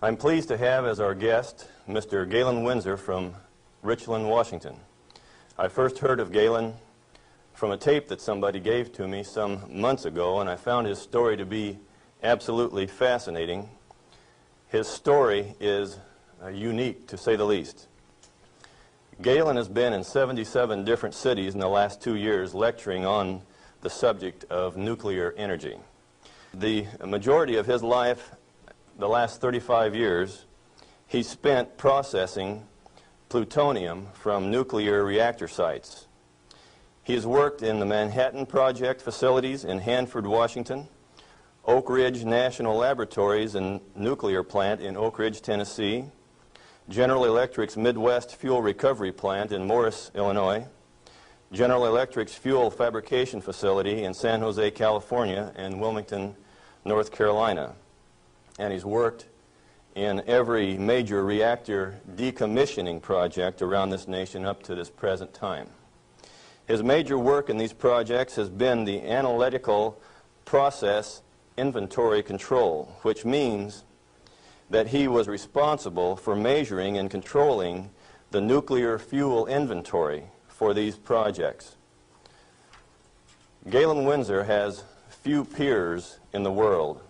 I'm pleased to have as our guest Mr. Galen Windsor from Richland, Washington. I first heard of Galen from a tape that somebody gave to me some months ago, and I found his story to be absolutely fascinating. His story is unique, to say the least. Galen has been in 77 different cities in the last 2 years lecturing on the subject of nuclear energy. The majority of his life, the last 35 years, he spent processing plutonium from nuclear reactor sites. He has worked in the Manhattan Project facilities in Hanford, Washington, Oak Ridge National Laboratories and Nuclear Plant in Oak Ridge, Tennessee, General Electric's Midwest Fuel Recovery Plant in Morris, Illinois, General Electric's Fuel Fabrication Facility in San Jose, California, and Wilmington, North Carolina. And he's worked in every major reactor decommissioning project around this nation up to this present time. His major work in these projects has been the analytical process inventory control, which means that he was responsible for measuring and controlling the nuclear fuel inventory for these projects. Galen Windsor has few peers in the world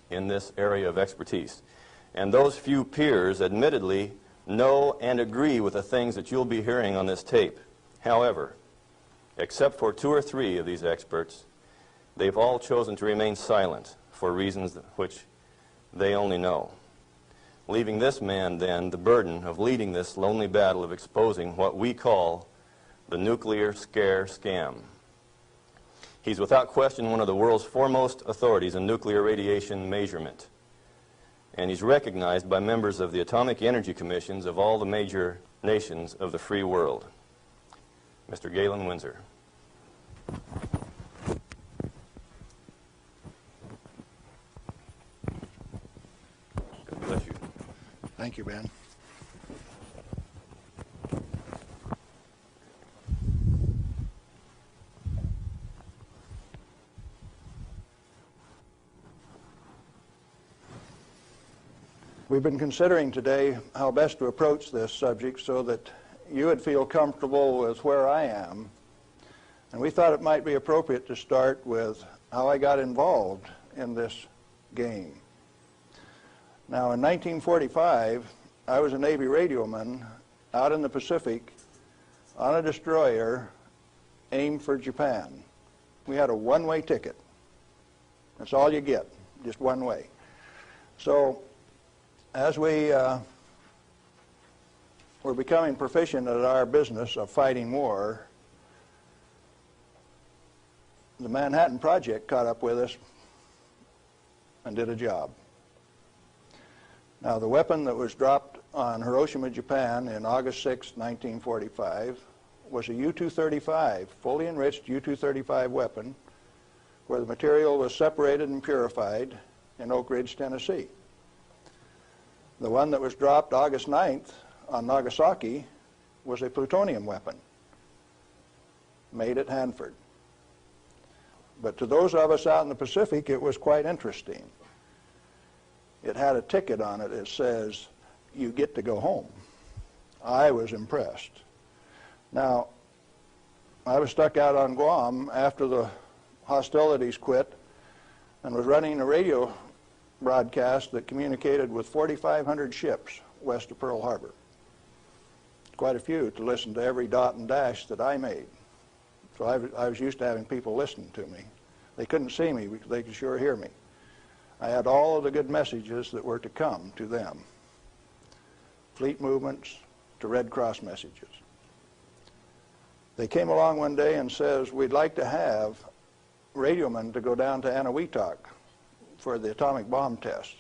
in this area of expertise. And those few peers admittedly know and agree with the things that you'll be hearing on this tape. However, except for 2 or 3 of these experts, they've all chosen to remain silent for reasons which they only know, leaving this man then the burden of leading this lonely battle of exposing what we call the nuclear scare scam. He's without question one of the world's foremost authorities in nuclear radiation measurement, and he's recognized by members of the Atomic Energy Commissions of all the major nations of the free world. Mr. Galen Windsor. God bless you. Thank you, Ben. We've been considering today how best to approach this subject so that you would feel comfortable with where I am. And we thought it might be appropriate to start with how I got involved in this game. Now, in 1945, I was a Navy radioman out in the Pacific on a destroyer aimed for Japan. We had a one-way ticket. That's all you get, just one way. So as we were becoming proficient at our business of fighting war, the Manhattan Project caught up with us and did a job. Now, the weapon that was dropped on Hiroshima, Japan in August 6, 1945 was a U-235, fully enriched U-235 weapon, where the material was separated and purified in Oak Ridge, Tennessee. The one that was dropped August 9th on Nagasaki was a plutonium weapon made at Hanford. But to those of us out in the Pacific, it was quite interesting. It had a ticket on it that says, "You get to go home." I was impressed. Now, I was stuck out on Guam after the hostilities quit and was running a radio broadcast that communicated with 4,500 ships west of Pearl Harbor. Quite a few to listen to every dot and dash that I made. So I was used to having people listen to me. They couldn't see me, but they could sure hear me. I had all of the good messages that were to come to them. Fleet movements to Red Cross messages. They came along one day and says, "We'd like to have radiomen to go down to Eniwetok for the atomic bomb tests."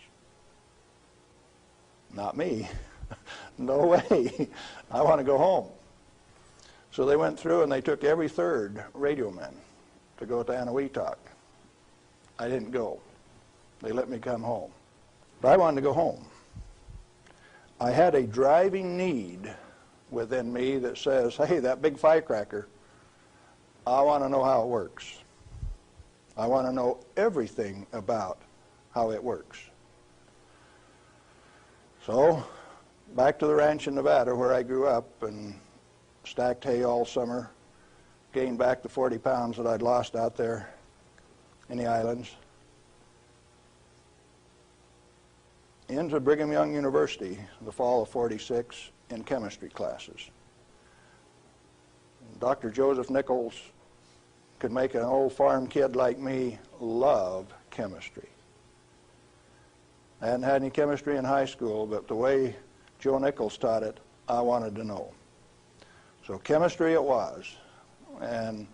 Not me. No way. I want to go home. So they went through and they took every 3rd radioman to go to Eniwetok. I didn't go. They let me come home. But I wanted to go home. I had a driving need within me that says, hey, that big firecracker, I want to know how it works. I want to know everything about how it works. So, back to the ranch in Nevada where I grew up and stacked hay all summer, gained back the 40 pounds that I'd lost out there in the islands. Into Brigham Young University the fall of '46 in chemistry classes. Dr. Joseph Nichols could make an old farm kid like me love chemistry. I hadn't had any chemistry in high school, but the way Joe Nichols taught it, I wanted to know. So chemistry it was. And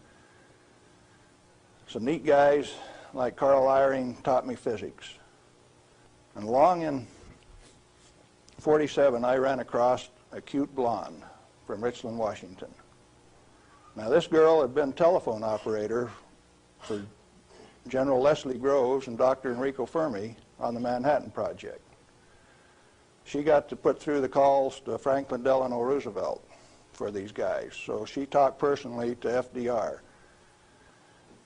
some neat guys like Carl Eyring taught me physics. And along in '47, I ran across a cute blonde from Richland, Washington. Now this girl had been telephone operator for General Leslie Groves and Dr. Enrico Fermi on the Manhattan Project. She got to put through the calls to Franklin Delano Roosevelt for these guys, so she talked personally to FDR.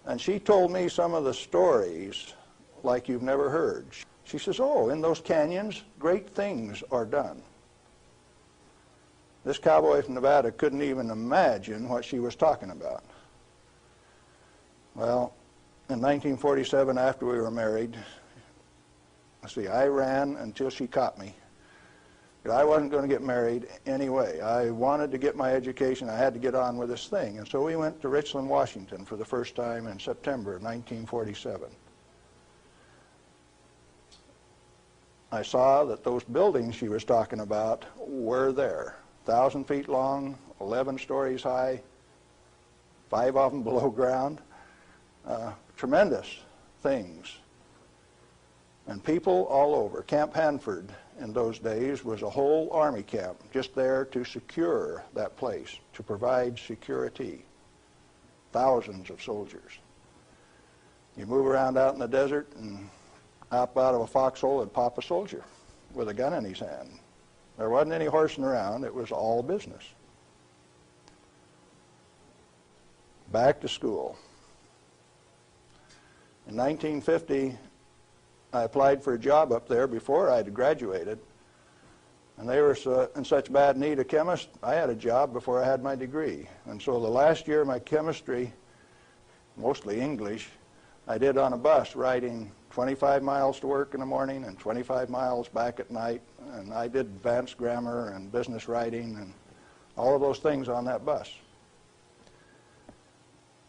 And she told me some of the stories like you've never heard. She says, oh, in those canyons, great things are done. This cowboy from Nevada couldn't even imagine what she was talking about. Well, in 1947, after we were married, I ran until she caught me. But I wasn't going to get married anyway. I wanted to get my education. I had to get on with this thing. And so we went to Richland, Washington for the first time in September of 1947. I saw that those buildings she was talking about were there. 1,000 feet long, 11 stories high, 5 of them below ground. Tremendous things. And people all over. Camp Hanford in those days was a whole army camp just there to secure that place, to provide security. Thousands of soldiers. You move around out in the desert and up out of a foxhole would pop a soldier with a gun in his hand. There wasn't any horsing around. It was all business. Back to school. In 1950, I applied for a job up there before I had graduated, and they were in such bad need of chemists, I had a job before I had my degree. And so the last year of my chemistry, mostly English, I did on a bus, riding 25 miles to work in the morning and 25 miles back at night. And I did advanced grammar and business writing and all of those things on that bus.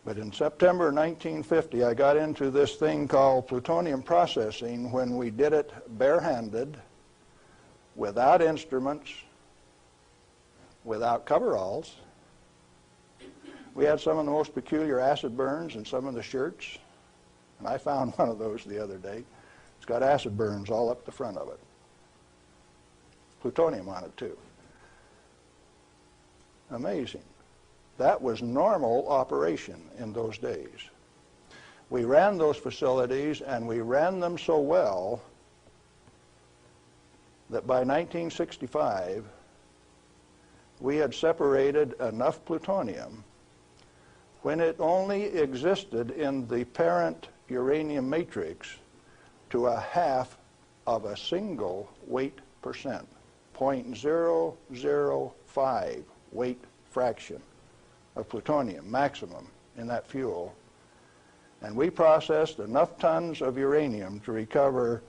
But in September 1950, I got into this thing called plutonium processing when we did it barehanded, without instruments, without coveralls. We had some of the most peculiar acid burns in some of the shirts. And I found one of those the other day. It's got acid burns all up the front of it. Plutonium on it, too. Amazing. That was normal operation in those days. We ran those facilities, and we ran them so well that by 1965, we had separated enough plutonium when it only existed in the parent uranium matrix to a half of a single weight percent, 0.005 weight fraction of plutonium maximum in that fuel. And we processed enough tons of uranium to recover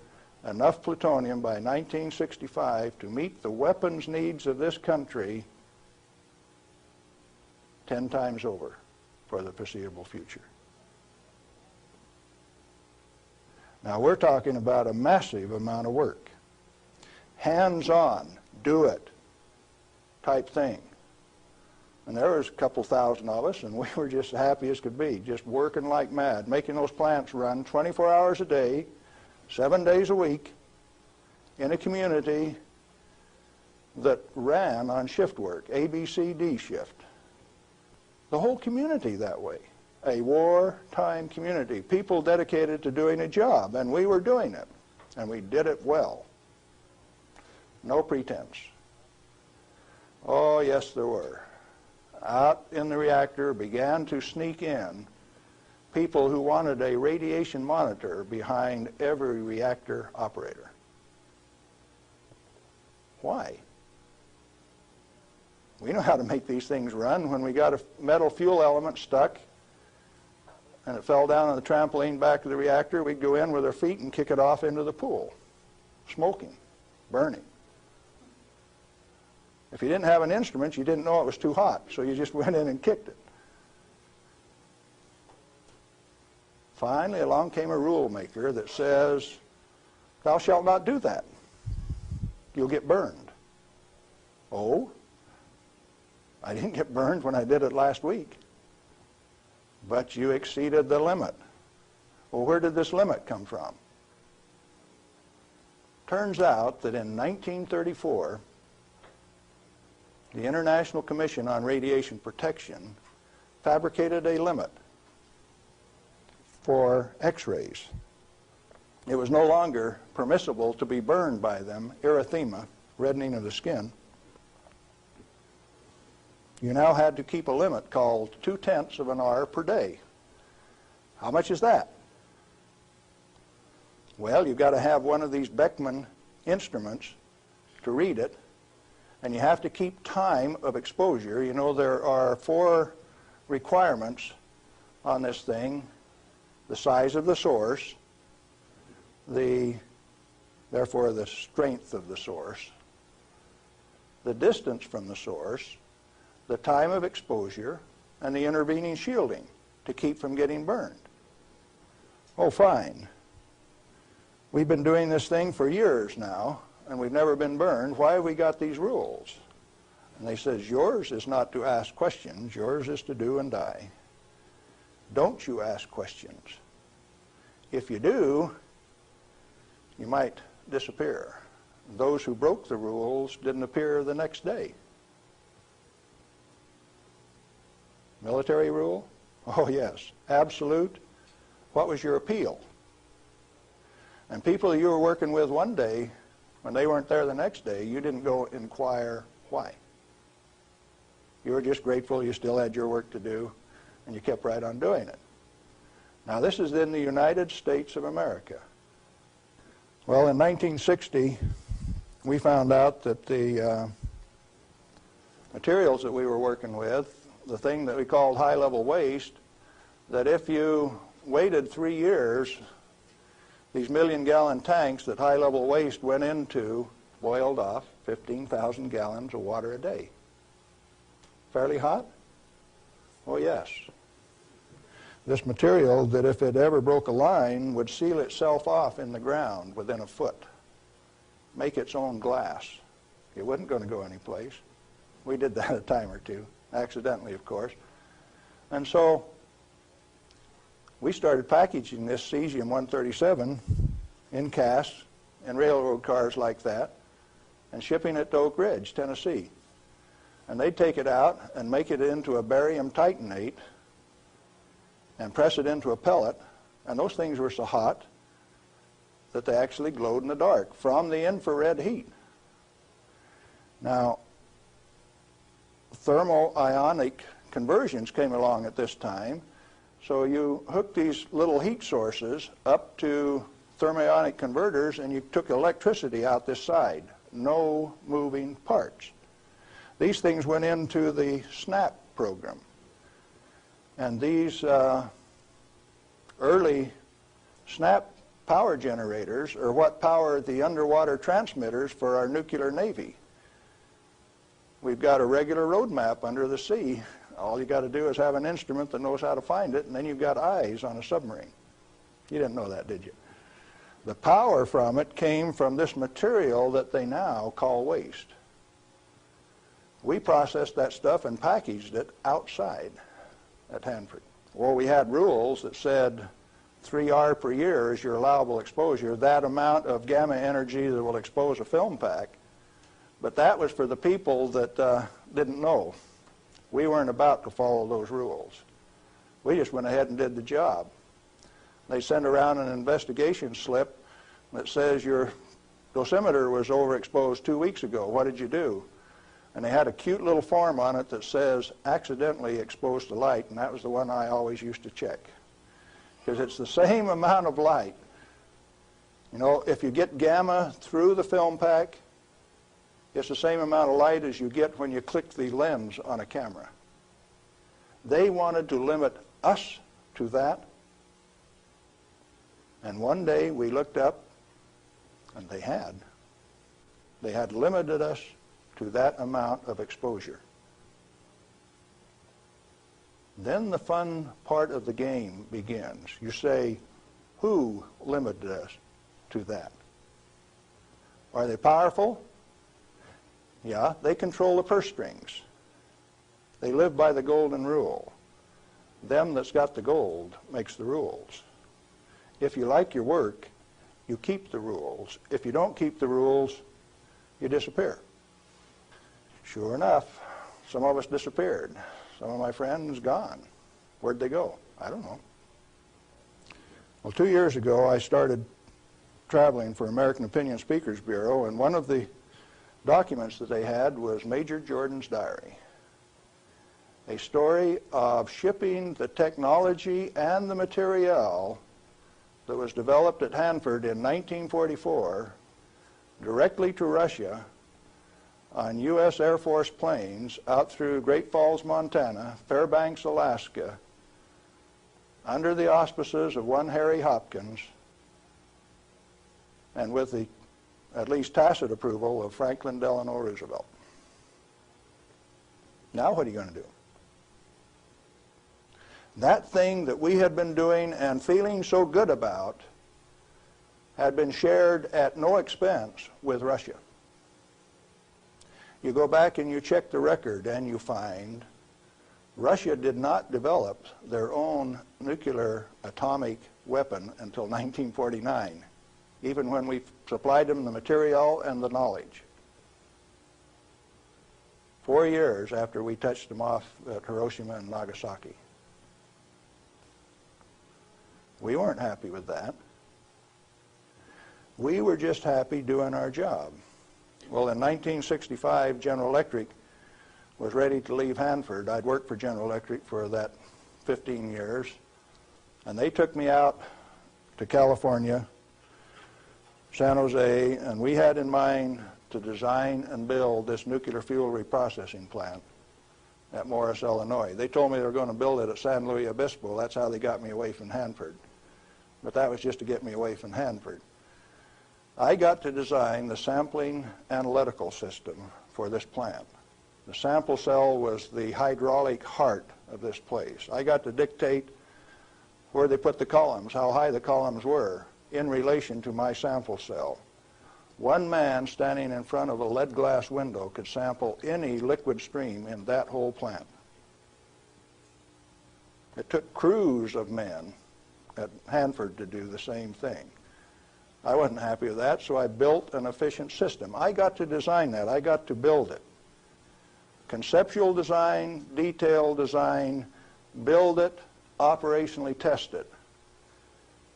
enough plutonium by 1965 to meet the weapons needs of this country 10 times over for the foreseeable future. Now we're talking about a massive amount of work. Hands-on, do it type thing. And there was a couple thousand of us, and we were just happy as could be, just working like mad, making those plants run 24 hours a day, 7 days a week, in a community that ran on shift work, ABCD shift. The whole community that way. A wartime community, people dedicated to doing a job, and we were doing it, and we did it well. No pretense. Oh, yes, there were. Out in the reactor began to sneak in people who wanted a radiation monitor behind every reactor operator. Why? We know how to make these things run. When we got a metal fuel element stuck and it fell down on the trampoline back of the reactor, we'd go in with our feet and kick it off into the pool, smoking, burning. If you didn't have an instrument, you didn't know it was too hot, so you just went in and kicked it. Finally, along came a rule maker that says, thou shalt not do that. You'll get burned. Oh, I didn't get burned when I did it last week. But you exceeded the limit. Well, where did this limit come from? Turns out that in 1934, the International Commission on Radiation Protection fabricated a limit for X-rays. It was no longer permissible to be burned by them, erythema, reddening of the skin. You now had to keep a limit called 0.2 of an hour per day. How much is that? Well, you've got to have one of these Beckman instruments to read it, and you have to keep time of exposure. You know, there are 4 requirements on this thing: the size of the source, therefore the strength of the source, the distance from the source, the time of exposure, and the intervening shielding to keep from getting burned. Oh, fine. We've been doing this thing for years now, and we've never been burned. Why have we got these rules? And they says, yours is not to ask questions, yours is to do and die. Don't you ask questions. If you do, you might disappear. Those who broke the rules didn't appear the next day. Military rule? Oh, yes. Absolute. What was your appeal? And people you were working with one day, when they weren't there the next day, you didn't go inquire why. You were just grateful you still had your work to do, and you kept right on doing it. Now, this is in the United States of America. Well, in 1960, we found out that the materials that we were working with, the thing that we called high-level waste, that if you waited 3 years, these million-gallon tanks that high-level waste went into boiled off 15,000 gallons of water a day. Fairly hot? Oh, yes. This material that if it ever broke a line would seal itself off in the ground within a foot, make its own glass. It wasn't going to go anyplace. We did that a time or two, accidentally, of course. And so we started packaging this cesium-137 in casts in railroad cars like that and shipping it to Oak Ridge, Tennessee. And they'd take it out and make it into a barium titanate and press it into a pellet, and those things were so hot that they actually glowed in the dark from the infrared heat. Now, thermo-ionic conversions came along at this time, so you hooked these little heat sources up to thermionic converters and you took electricity out this side. No moving parts. These things went into the SNAP program. And these early SNAP power generators are what powered the underwater transmitters for our nuclear navy. We've got a regular road map under the sea. All you got to do is have an instrument that knows how to find it, and then you've got eyes on a submarine. You didn't know that, did you? The power from it came from this material that they now call waste. We processed that stuff and packaged it outside at Hanford. Well, we had rules that said 3R per year is your allowable exposure, that amount of gamma energy that will expose a film pack. But that was for the people that didn't know. We weren't about to follow those rules. We just went ahead and did the job. They send around an investigation slip that says your dosimeter was overexposed 2 weeks ago. What did you do? And they had a cute little form on it that says accidentally exposed to light, and that was the one I always used to check. Because it's the same amount of light. You know, if you get gamma through the film pack, It's the same amount of light as you get when you click the lens on a camera. They wanted to limit us to that. And one day we looked up, and they had. They had limited us to that amount of exposure. Then the fun part of the game begins. You say, who limited us to that? Are they powerful? Yeah, they control the purse strings. They live by the golden rule. Them that's got the gold makes the rules. If you like your work, you keep the rules. If you don't keep the rules, you disappear. Sure enough, some of us disappeared. Some of my friends gone. Where'd they go? I don't know. Well, 2 years ago, I started traveling for American Opinion Speakers Bureau, and one of the documents that they had was Major Jordan's diary. A story of shipping the technology and the materiel that was developed at Hanford in 1944 directly to Russia on U.S. Air Force planes out through Great Falls, Montana, Fairbanks, Alaska, under the auspices of one Harry Hopkins, and with the at least tacit approval of Franklin Delano Roosevelt. Now what are you going to do? That thing that we had been doing and feeling so good about had been shared at no expense with Russia. You go back and you check the record and you find Russia did not develop their own nuclear atomic weapon until 1949, even when we supplied them the material and the knowledge. 4 years after we touched them off at Hiroshima and Nagasaki. We weren't happy with that. We were just happy doing our job. Well, in 1965, General Electric was ready to leave Hanford. I'd worked for General Electric for that 15 years, and they took me out to California, San Jose, and we had in mind to design and build this nuclear fuel reprocessing plant at Morris, Illinois. They told me they were going to build it at San Luis Obispo. That's how they got me away from Hanford. But that was just to get me away from Hanford. I got to design the sampling analytical system for this plant. The sample cell was the hydraulic heart of this place. I got to dictate where they put the columns, how high the columns were in relation to my sample cell. One man standing in front of a lead glass window could sample any liquid stream in that whole plant. It took crews of men at Hanford to do the same thing. I wasn't happy with that, so I built an efficient system. I got to design that. I got to build it. Conceptual design, detailed design, build it, operationally test it.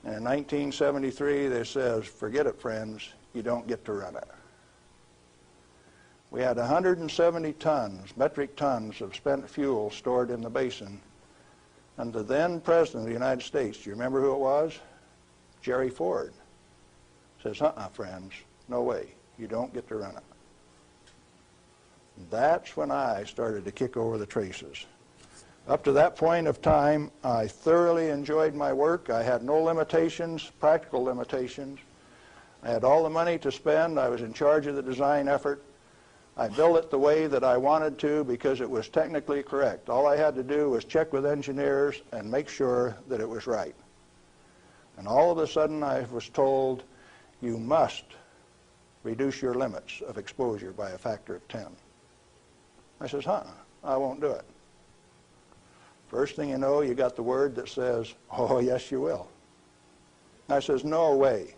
And in 1973, they says, forget it, friends, you don't get to run it. We had 170 tons, metric tons of spent fuel stored in the basin. And the then President of the United States, do you remember who it was? Jerry Ford. Says, friends, no way, you don't get to run it. That's when I started to kick over the traces. Up to that point of time, I thoroughly enjoyed my work. I had no limitations, practical limitations. I had all the money to spend. I was in charge of the design effort. I built it the way that I wanted to because it was technically correct. All I had to do was check with engineers and make sure that it was right. And all of a sudden I was told, you must reduce your limits of exposure by a factor of 10. I says, I won't do it. First thing you know, you got the word that says, oh, yes, you will. I says, no way.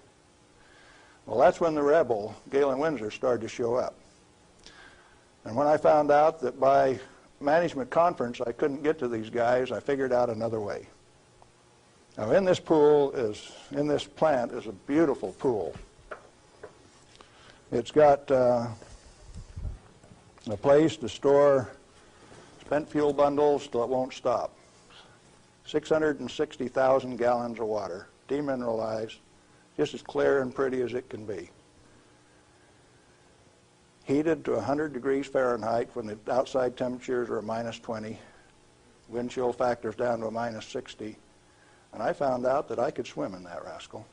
Well, that's when the rebel, Galen Windsor, started to show up. And when I found out that by management conference I couldn't get to these guys, I figured out another way. Now, in this plant is a beautiful pool. It's got a place to store spent fuel bundles till it won't stop. 660,000 gallons of water, demineralized, just as clear and pretty as it can be. heated to 100 degrees Fahrenheit when the outside temperatures are minus 20, wind chill factors down to a minus 60, and I found out that I could swim in that rascal.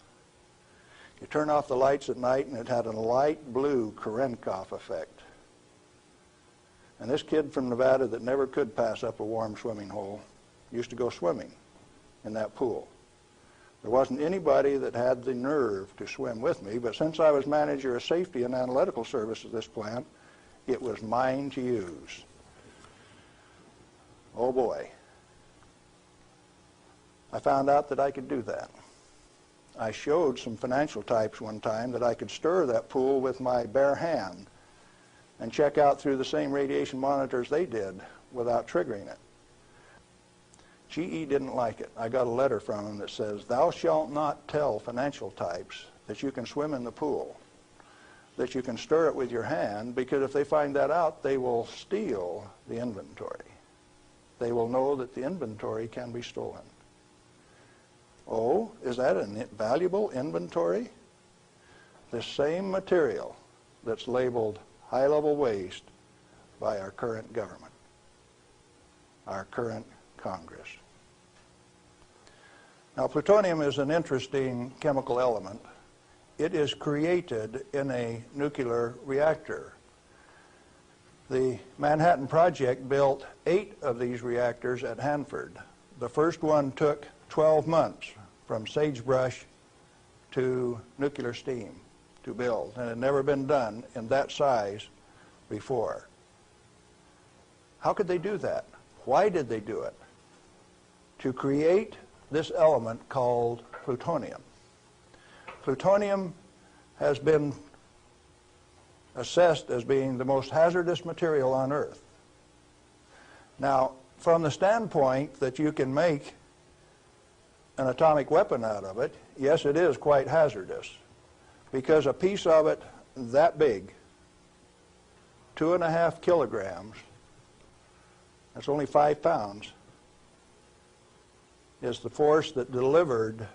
You turn off the lights at night and it had a light blue Cherenkov effect. And this kid from Nevada that never could pass up a warm swimming hole used to go swimming in that pool. There wasn't anybody that had the nerve to swim with me, but since I was manager of safety and analytical services at this plant, it was mine to use. Oh boy. I found out that I could do that. I showed some financial types one time that I could stir that pool with my bare hand and check out through the same radiation monitors they did without triggering it. GE didn't like it. I got a letter from him that says, "Thou shalt not tell financial types that you can swim in the pool, that you can stir it with your hand, because if they find that out, they will steal the inventory. They will know that the inventory can be stolen." Oh, is that a valuable inventory? The same material that's labeled high-level waste by our current government, our current Congress. Now, plutonium is an interesting chemical element. It is created in a nuclear reactor. The Manhattan Project built 8 of these reactors at Hanford. The first one took 12 months from sagebrush to nuclear steam to build, and it had never been done in that size before. How could they do that? Why did they do it? To create this element called plutonium. Plutonium has been assessed as being the most hazardous material on Earth. Now, from the standpoint that you can make an atomic weapon out of it, yes, it is quite hazardous, because a piece of it that big, 2.5 kilograms, that's only 5 pounds, is the force that delivered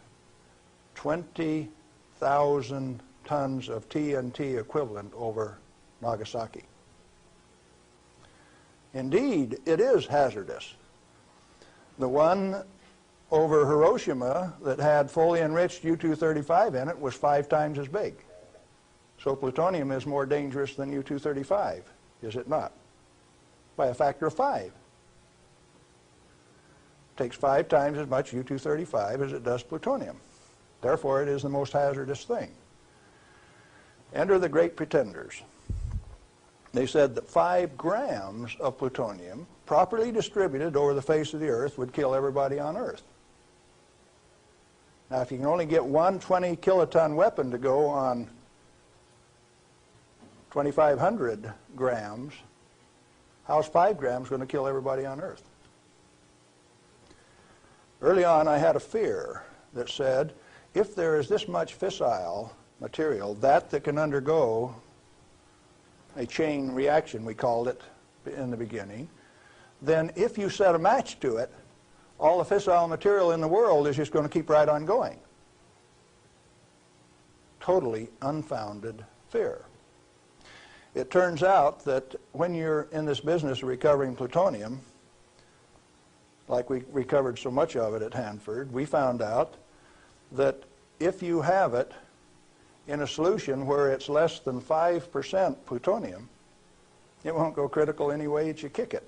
20,000 tons of TNT equivalent over Nagasaki. Indeed, it is hazardous. The one over Hiroshima that had fully enriched U-235 in it was 5 times as big. So plutonium is more dangerous than U-235, is it not? By a factor of 5. It takes 5 times as much U-235 as it does plutonium. Therefore, it is the most hazardous thing. Enter the great pretenders. They said that 5 grams of plutonium, properly distributed over the face of the Earth, would kill everybody on Earth. Now, if you can only get one 20-kiloton weapon to go on 2,500 grams, how's 5 grams going to kill everybody on Earth? Early on, I had a fear that said, if there is this much fissile material, that can undergo a chain reaction, we called it in the beginning, then if you set a match to it, all the fissile material in the world is just going to keep right on going. Totally unfounded fear. It turns out that when you're in this business of recovering plutonium, like we recovered so much of it at Hanford, we found out that if you have it in a solution where it's less than 5% plutonium, it won't go critical any way that you kick it.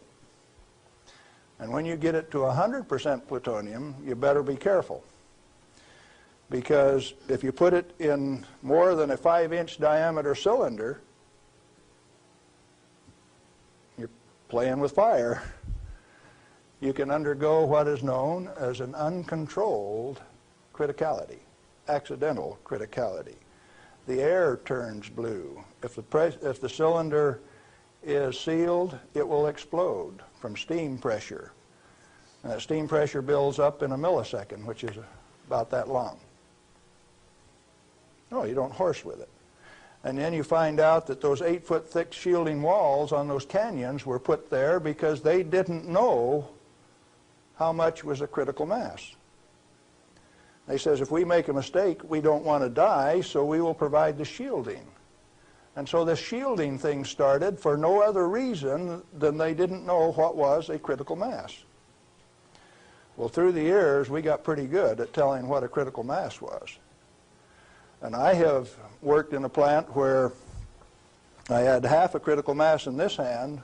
And when you get it to 100% plutonium, you better be careful. Because if you put it in more than a 5-inch diameter cylinder, you're playing with fire. You can undergo what is known as an uncontrolled criticality, accidental criticality. The air turns blue. If the cylinder is sealed, it will explode from steam pressure. And that steam pressure builds up in a millisecond, which is about that long. No, you don't horse with it. And then you find out that those 8-foot thick shielding walls on those canyons were put there because they didn't know how much was a critical mass. They says, if we make a mistake, we don't want to die, so we will provide the shielding. And so this shielding thing started for no other reason than they didn't know what was a critical mass. Well, through the years, we got pretty good at telling what a critical mass was. And I have worked in a plant where I had half a critical mass in this hand,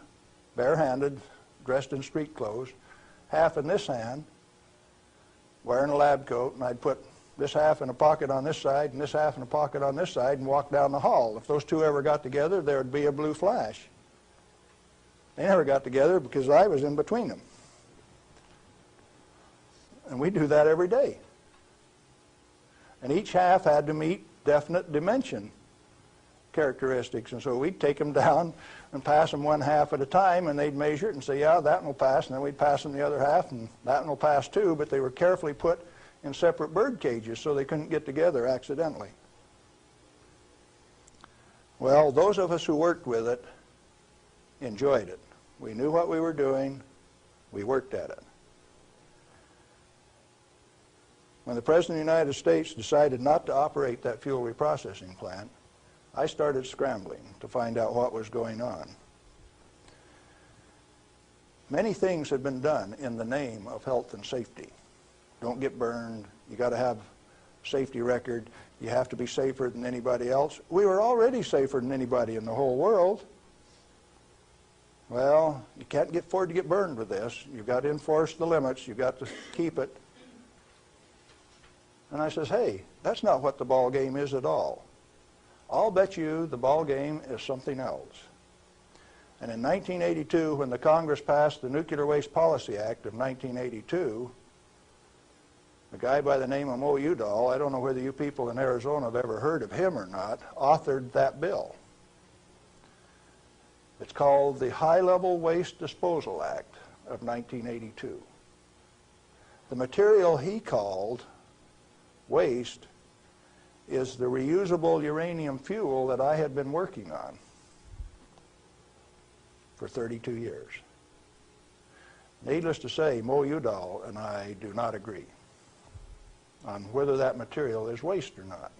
barehanded, dressed in street clothes, half in this hand, wearing a lab coat, and I'd put this half in a pocket on this side and this half in a pocket on this side and walk down the hall. If those two ever got together, there would be a blue flash. They never got together because I was in between them. And we do that every day. And each half had to meet definite dimension characteristics. And so we'd take them down and pass them one half at a time, and they'd measure it and say, yeah, that one will pass. And then we'd pass them the other half, and that one will pass too. But they were carefully put in separate bird cages so they couldn't get together accidentally. Well, those of us who worked with it enjoyed it. We knew what we were doing. We worked at it. When the President of the United States decided not to operate that fuel reprocessing plant, I started scrambling to find out what was going on. Many things had been done in the name of health and safety. Don't get burned. You got to have a safety record. You have to be safer than anybody else. We were already safer than anybody in the whole world. Well, you can't afford to get burned with this. You've got to enforce the limits. You've got to keep it. And I says, hey, that's not what the ball game is at all. I'll bet you the ball game is something else. And in 1982, when the Congress passed the Nuclear Waste Policy Act of 1982, a guy by the name of Mo Udall, I don't know whether you people in Arizona have ever heard of him or not, authored that bill. It's called the High-Level Waste Disposal Act of 1982. The material he called waste is the reusable uranium fuel that I had been working on for 32 years. Needless to say, Mo Udall and I do not agree on whether that material is waste or not.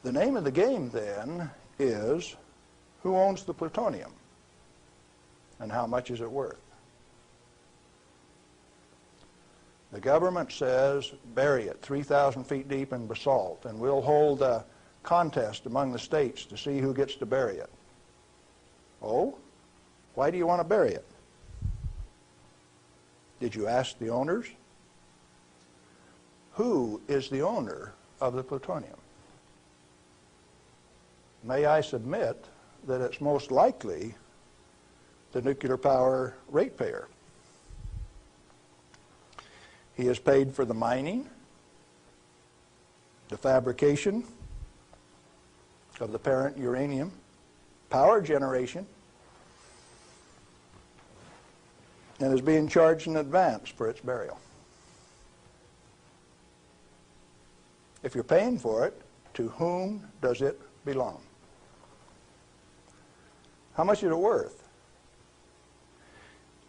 The name of the game then is who owns the plutonium and how much is it worth? The government says bury it 3,000 feet deep in basalt, and we'll hold a contest among the states to see who gets to bury it. Oh? Why do you want to bury it? Did you ask the owners? Who is the owner of the plutonium? May I submit that it's most likely the nuclear power ratepayer. He is paid for the mining, the fabrication of the parent uranium, power generation, and is being charged in advance for its burial. If you're paying for it, to whom does it belong? How much is it worth?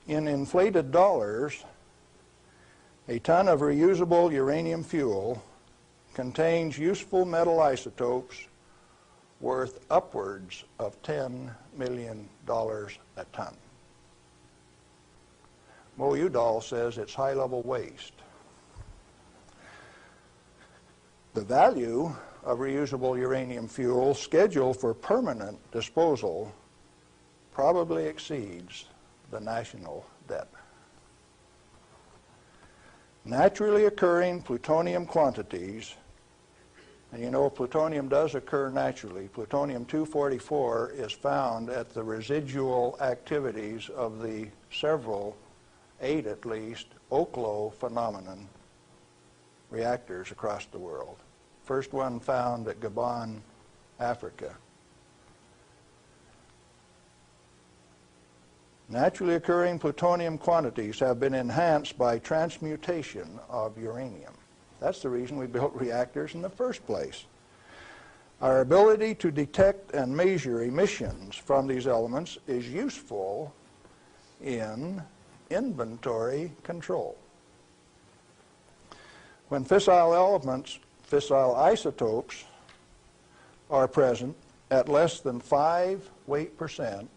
In inflated dollars, a ton of reusable uranium fuel contains useful metal isotopes worth upwards of $10 million a ton. Mo Udall says it's high-level waste. The value of reusable uranium fuel scheduled for permanent disposal probably exceeds the national debt. Naturally occurring plutonium quantities, and you know plutonium does occur naturally. Plutonium-244 is found at the residual activities of the several, 8 at least, Oklo phenomenon reactors across the world. First one found at Gabon, Africa. Naturally occurring plutonium quantities have been enhanced by transmutation of uranium. That's the reason we built reactors in the first place. Our ability to detect and measure emissions from these elements is useful in inventory control. When fissile elements, fissile isotopes, are present at less than 5 weight%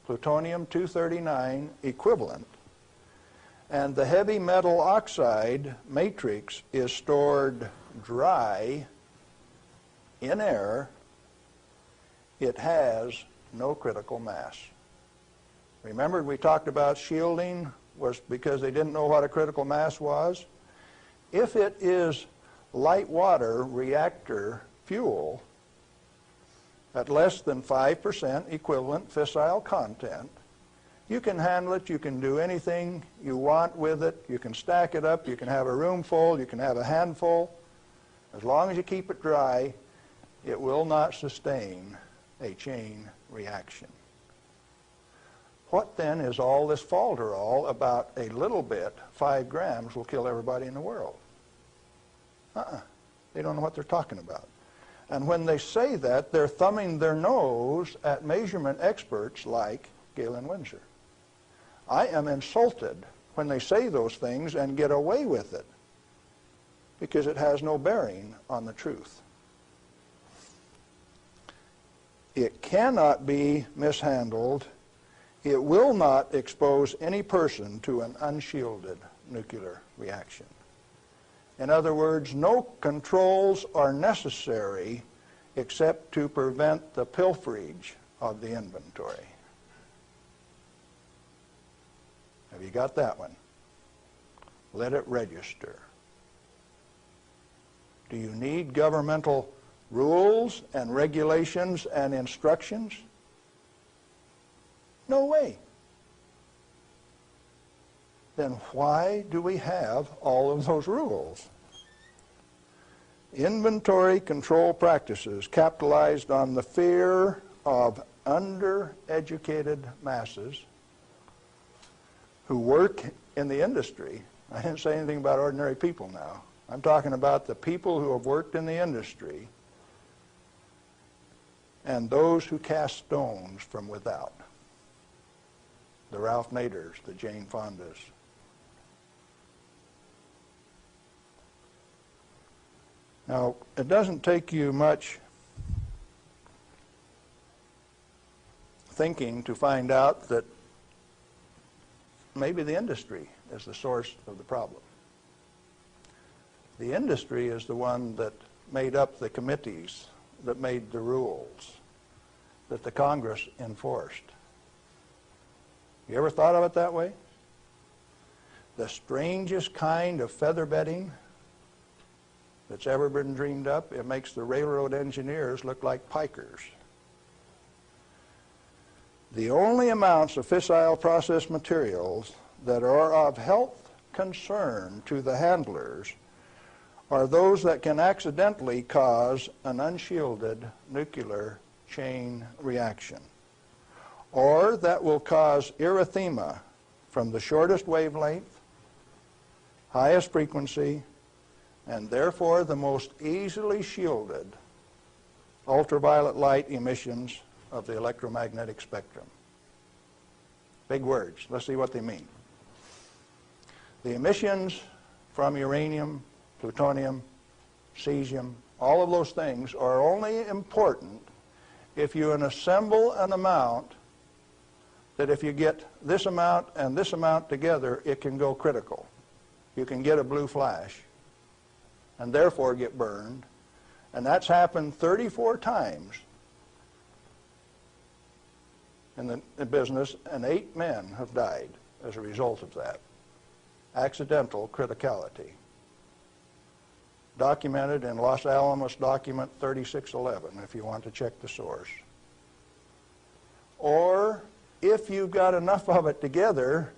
plutonium-239 equivalent, and the heavy metal oxide matrix is stored dry in air, it has no critical mass. Remember we talked about shielding was because they didn't know what a critical mass was? If it is light water reactor fuel at less than 5% equivalent fissile content, you can handle it, you can do anything you want with it, you can stack it up, you can have a room full, you can have a handful. As long as you keep it dry, it will not sustain a chain reaction. What then is all this falderall about a little bit, 5 grams, will kill everybody in the world? They don't know what they're talking about. And when they say that, they're thumbing their nose at measurement experts like Galen Windsor. I am insulted when they say those things and get away with it, because it has no bearing on the truth. It cannot be mishandled. It will not expose any person to an unshielded nuclear reaction. In other words, no controls are necessary except to prevent the pilferage of the inventory. Have you got that one? Let it register. Do you need governmental rules and regulations and instructions? No way. Then why do we have all of those rules? Inventory control practices capitalized on the fear of undereducated masses who work in the industry. I didn't say anything about ordinary people now. I'm talking about the people who have worked in the industry and those who cast stones from without. The Ralph Naders, the Jane Fondas. Now, it doesn't take you much thinking to find out that maybe the industry is the source of the problem. The industry is the one that made up the committees that made the rules that the Congress enforced. You ever thought of it that way? The strangest kind of feather bedding that's ever been dreamed up, it makes the railroad engineers look like pikers. The only amounts of fissile process materials that are of health concern to the handlers are those that can accidentally cause an unshielded nuclear chain reaction, or that will cause erythema from the shortest wavelength, highest frequency, and therefore the most easily shielded ultraviolet light emissions of the electromagnetic spectrum. Big words. Let's see what they mean. The emissions from uranium, plutonium, cesium, all of those things are only important if you assemble an amount that if you get this amount and this amount together, it can go critical. You can get a blue flash and therefore get burned. And that's happened 34 times in the business, and 8 men have died as a result of that. Accidental criticality. Documented in Los Alamos document 3611, if you want to check the source. Or if you've got enough of it together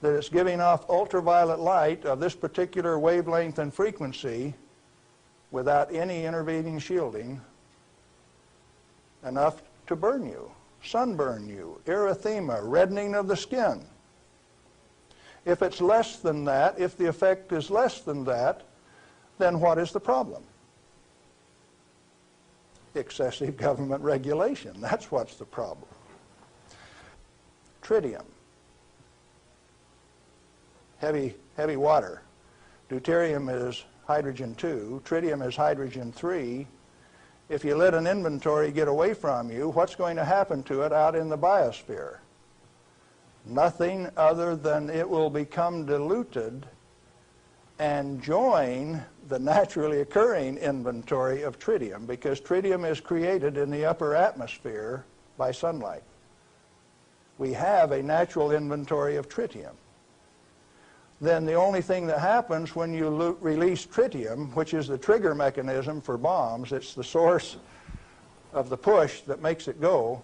that it's giving off ultraviolet light of this particular wavelength and frequency without any intervening shielding, enough to burn you, sunburn you, erythema, reddening of the skin. If it's less than that, if the effect is less than that, then what is the problem? Excessive government regulation. That's what's the problem. Tritium. Heavy water. Deuterium is hydrogen 2. Tritium is hydrogen 3. if you let an inventory get away from you, what's going to happen to it out in the biosphere? Nothing other than it will become diluted and join the naturally occurring inventory of tritium, because tritium is created in the upper atmosphere by sunlight. We have a natural inventory of tritium. Then the only thing that happens when you release tritium, which is the trigger mechanism for bombs, it's the source of the push that makes it go,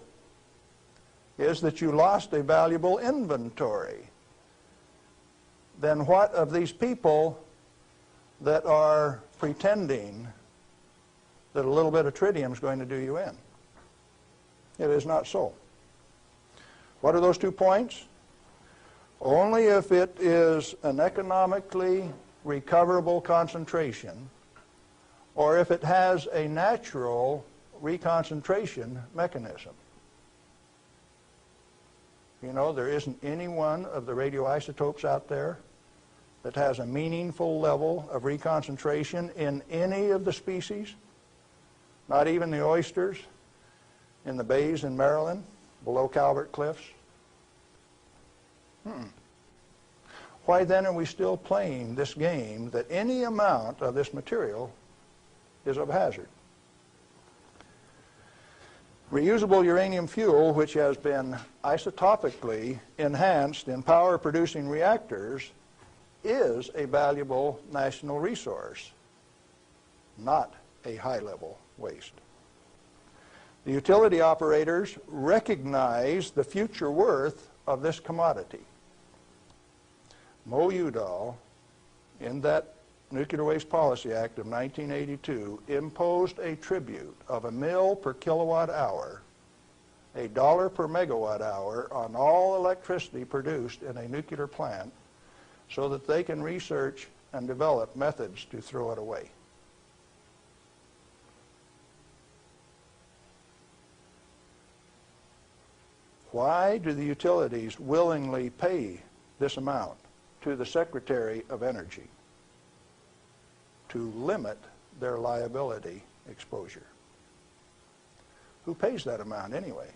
is that you lost a valuable inventory. Then what of these people that are pretending that a little bit of tritium is going to do you in? It is not so. What are those 2 points? Only if it is an economically recoverable concentration, or if it has a natural reconcentration mechanism. You know, there isn't any one of the radioisotopes out there that has a meaningful level of reconcentration in any of the species, not even the oysters in the bays in Maryland, below Calvert Cliffs. Why then are we still playing this game that any amount of this material is of hazard? Reusable uranium fuel, which has been isotopically enhanced in power-producing reactors, is a valuable national resource, not a high-level waste. The utility operators recognize the future worth of this commodity. Mo Udall, in that Nuclear Waste Policy Act of 1982, imposed a tribute of $1 per kilowatt hour, $1 per megawatt hour on all electricity produced in a nuclear plant, so that they can research and develop methods to throw it away. Why do the utilities willingly pay this amount to the Secretary of Energy? To limit their liability exposure. Who pays that amount anyway?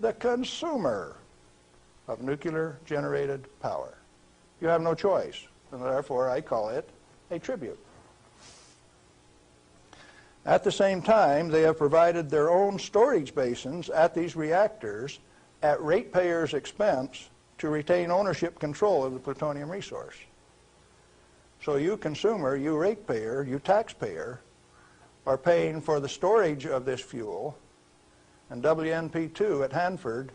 The consumer of nuclear-generated power. You have no choice, and therefore I call it a tribute. At the same time, they have provided their own storage basins at these reactors at ratepayers' expense to retain ownership control of the plutonium resource. So you consumer, you ratepayer, you taxpayer, are paying for the storage of this fuel, and WNP2 at Hanford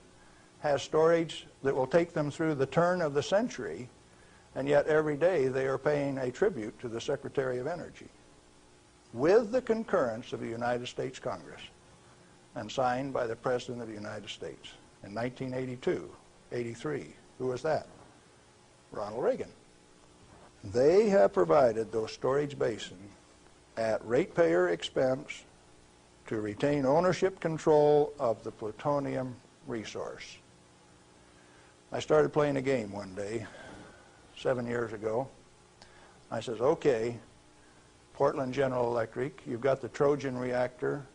has storage that will take them through the turn of the century, and yet every day they are paying a tribute to the Secretary of Energy, with the concurrence of the United States Congress, and signed by the President of the United States in 1982, 83. Who was that? Ronald Reagan. They have provided those storage basins at ratepayer expense to retain ownership control of the plutonium resource. I started playing a game one day, 7 years ago. I says, okay, Portland General Electric, you've got the Trojan reactor,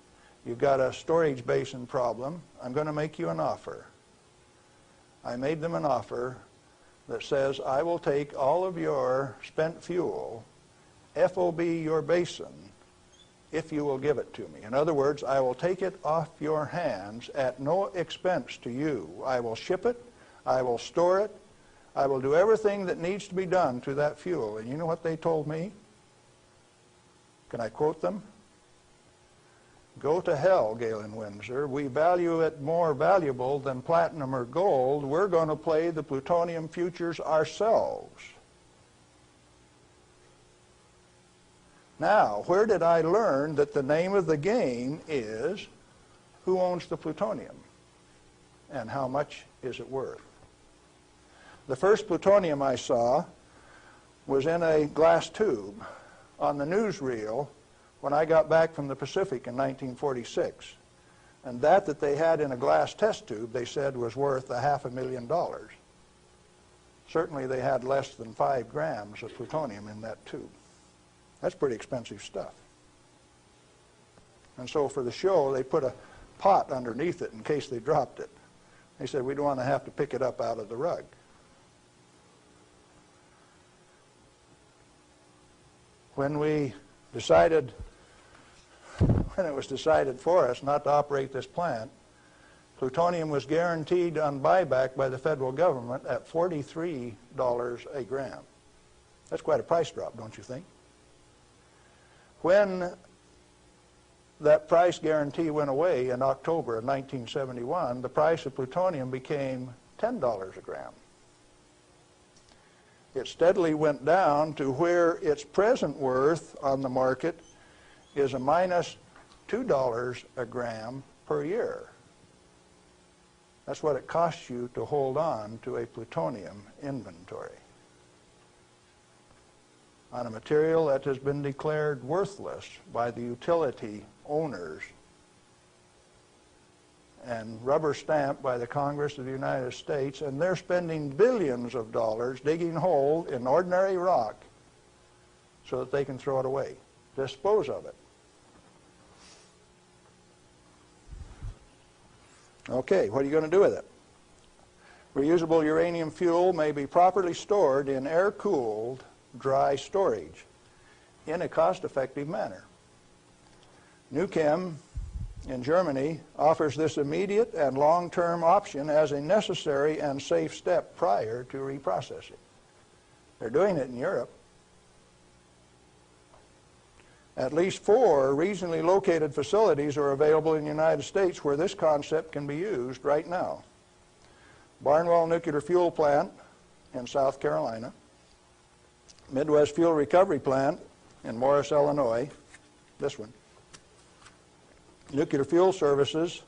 you've got a storage basin problem, I'm going to make you an offer. I made them an offer that says, I will take all of your spent fuel, FOB your basin, if you will give it to me. In other words, I will take it off your hands at no expense to you. I will ship it, I will store it, I will do everything that needs to be done to that fuel. And you know what they told me? Can I quote them? Go to hell, Galen Windsor. We value it more valuable than platinum or gold. We're going to play the plutonium futures ourselves. Now, where did I learn that the name of the game is who owns the plutonium and how much is it worth? The first plutonium I saw was in a glass tube on the newsreel when I got back from the Pacific in 1946. And that they had in a glass test tube, they said, was worth $500,000. Certainly they had less than 5 grams of plutonium in that tube. That's pretty expensive stuff. And so for the show, they put a pot underneath it in case they dropped it. They said, we don't want to have to pick it up out of the rug. When it was decided for us not to operate this plant, plutonium was guaranteed on buyback by the federal government at $43 a gram. That's quite a price drop, don't you think? When that price guarantee went away in October of 1971, the price of plutonium became $10 a gram. It steadily went down to where its present worth on the market is a minus $2 a gram per year. That's what it costs you to hold on to a plutonium inventory on a material that has been declared worthless by the utility owners and rubber stamped by the Congress of the United States, and they're spending billions of dollars digging a hole in ordinary rock so that they can throw it away, dispose of it. Okay, what are you going to do with it? Reusable uranium fuel may be properly stored in air-cooled, dry storage in a cost-effective manner. Nuchem in Germany offers this immediate and long-term option as a necessary and safe step prior to reprocessing. They're doing it in Europe. At least 4 regionally located facilities are available in the United States where this concept can be used right now. Barnwell Nuclear Fuel Plant in South Carolina, Midwest Fuel Recovery Plant in Morris, Illinois, this one, Nuclear Fuel Services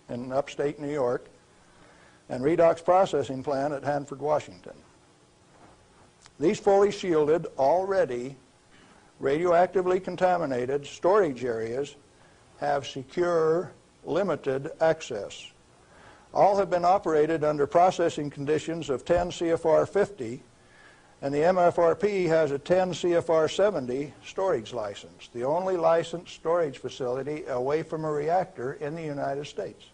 in upstate New York, and Redox Processing Plant at Hanford, Washington. These fully shielded, already radioactively contaminated storage areas have secure, limited access. All have been operated under processing conditions of 10 CFR 50, and the MFRP has a 10 CFR 70 storage license, the only licensed storage facility away from a reactor in the United States.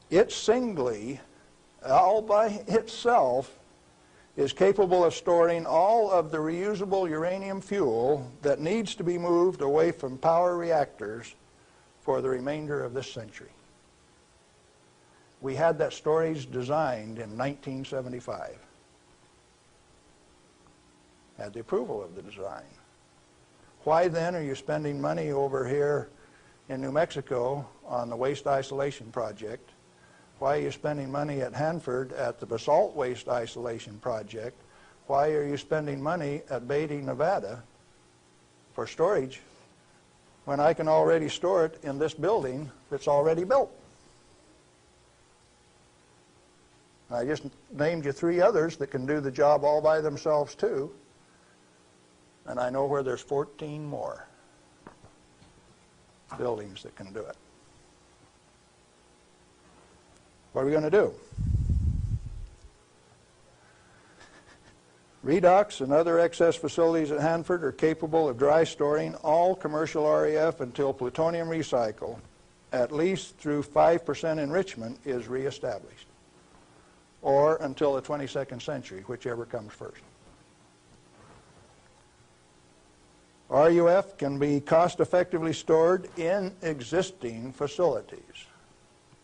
It singly, all by itself, is capable of storing all of the reusable uranium fuel that needs to be moved away from power reactors for the remainder of this century. We had that storage designed in 1975. Had the approval of the design. Why then are you spending money over here in New Mexico on the waste isolation project? Why are you spending money at Hanford at the basalt waste isolation project? Why are you spending money at Beatty, Nevada for storage when I can already store it in this building that's already built? I just named you 3 others that can do the job all by themselves too. And I know where there's 14 more buildings that can do it. What are we going to do? Redox and other excess facilities at Hanford are capable of dry storing all commercial REF until plutonium recycle, at least through 5% enrichment, is reestablished, or until the 22nd century, whichever comes first. RUF can be cost-effectively stored in existing facilities.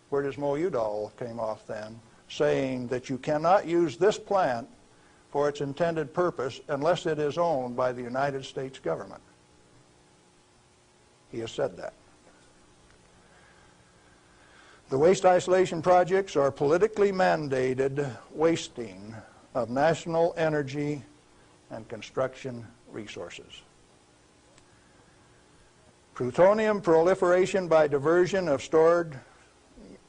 Where does Mo Udall came off then, saying that you cannot use this plant for its intended purpose unless it is owned by the United States government. He has said that. The waste isolation projects are politically mandated wasting of national energy and construction resources. Plutonium proliferation by diversion of stored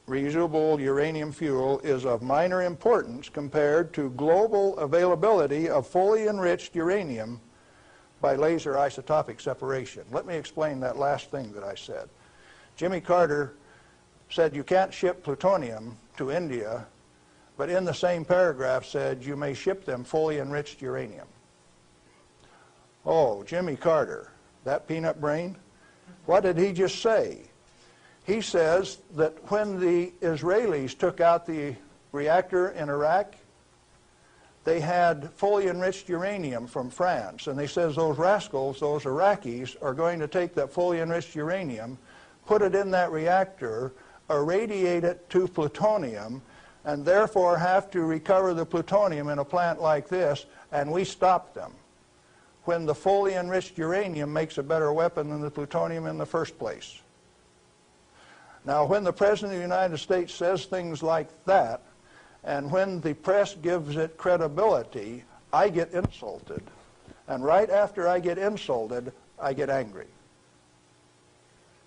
reusable uranium fuel is of minor importance compared to global availability of fully enriched uranium by laser isotopic separation. Let me explain that last thing that I said. Jimmy Carter said you can't ship plutonium to India, but in the same paragraph said you may ship them fully enriched uranium. Oh, Jimmy Carter, that peanut brain, What did he just say? He says that when the Israelis took out the reactor in Iraq, they had fully enriched uranium from France. And they says those rascals, those Iraqis, are going to take that fully enriched uranium, put it in that reactor, irradiate it to plutonium, and therefore have to recover the plutonium in a plant like this, and we stopped them when the fully enriched uranium makes a better weapon than the plutonium in the first place. Now, when the President of the United States says things like that, and when the press gives it credibility, I get insulted. And right after I get insulted, I get angry.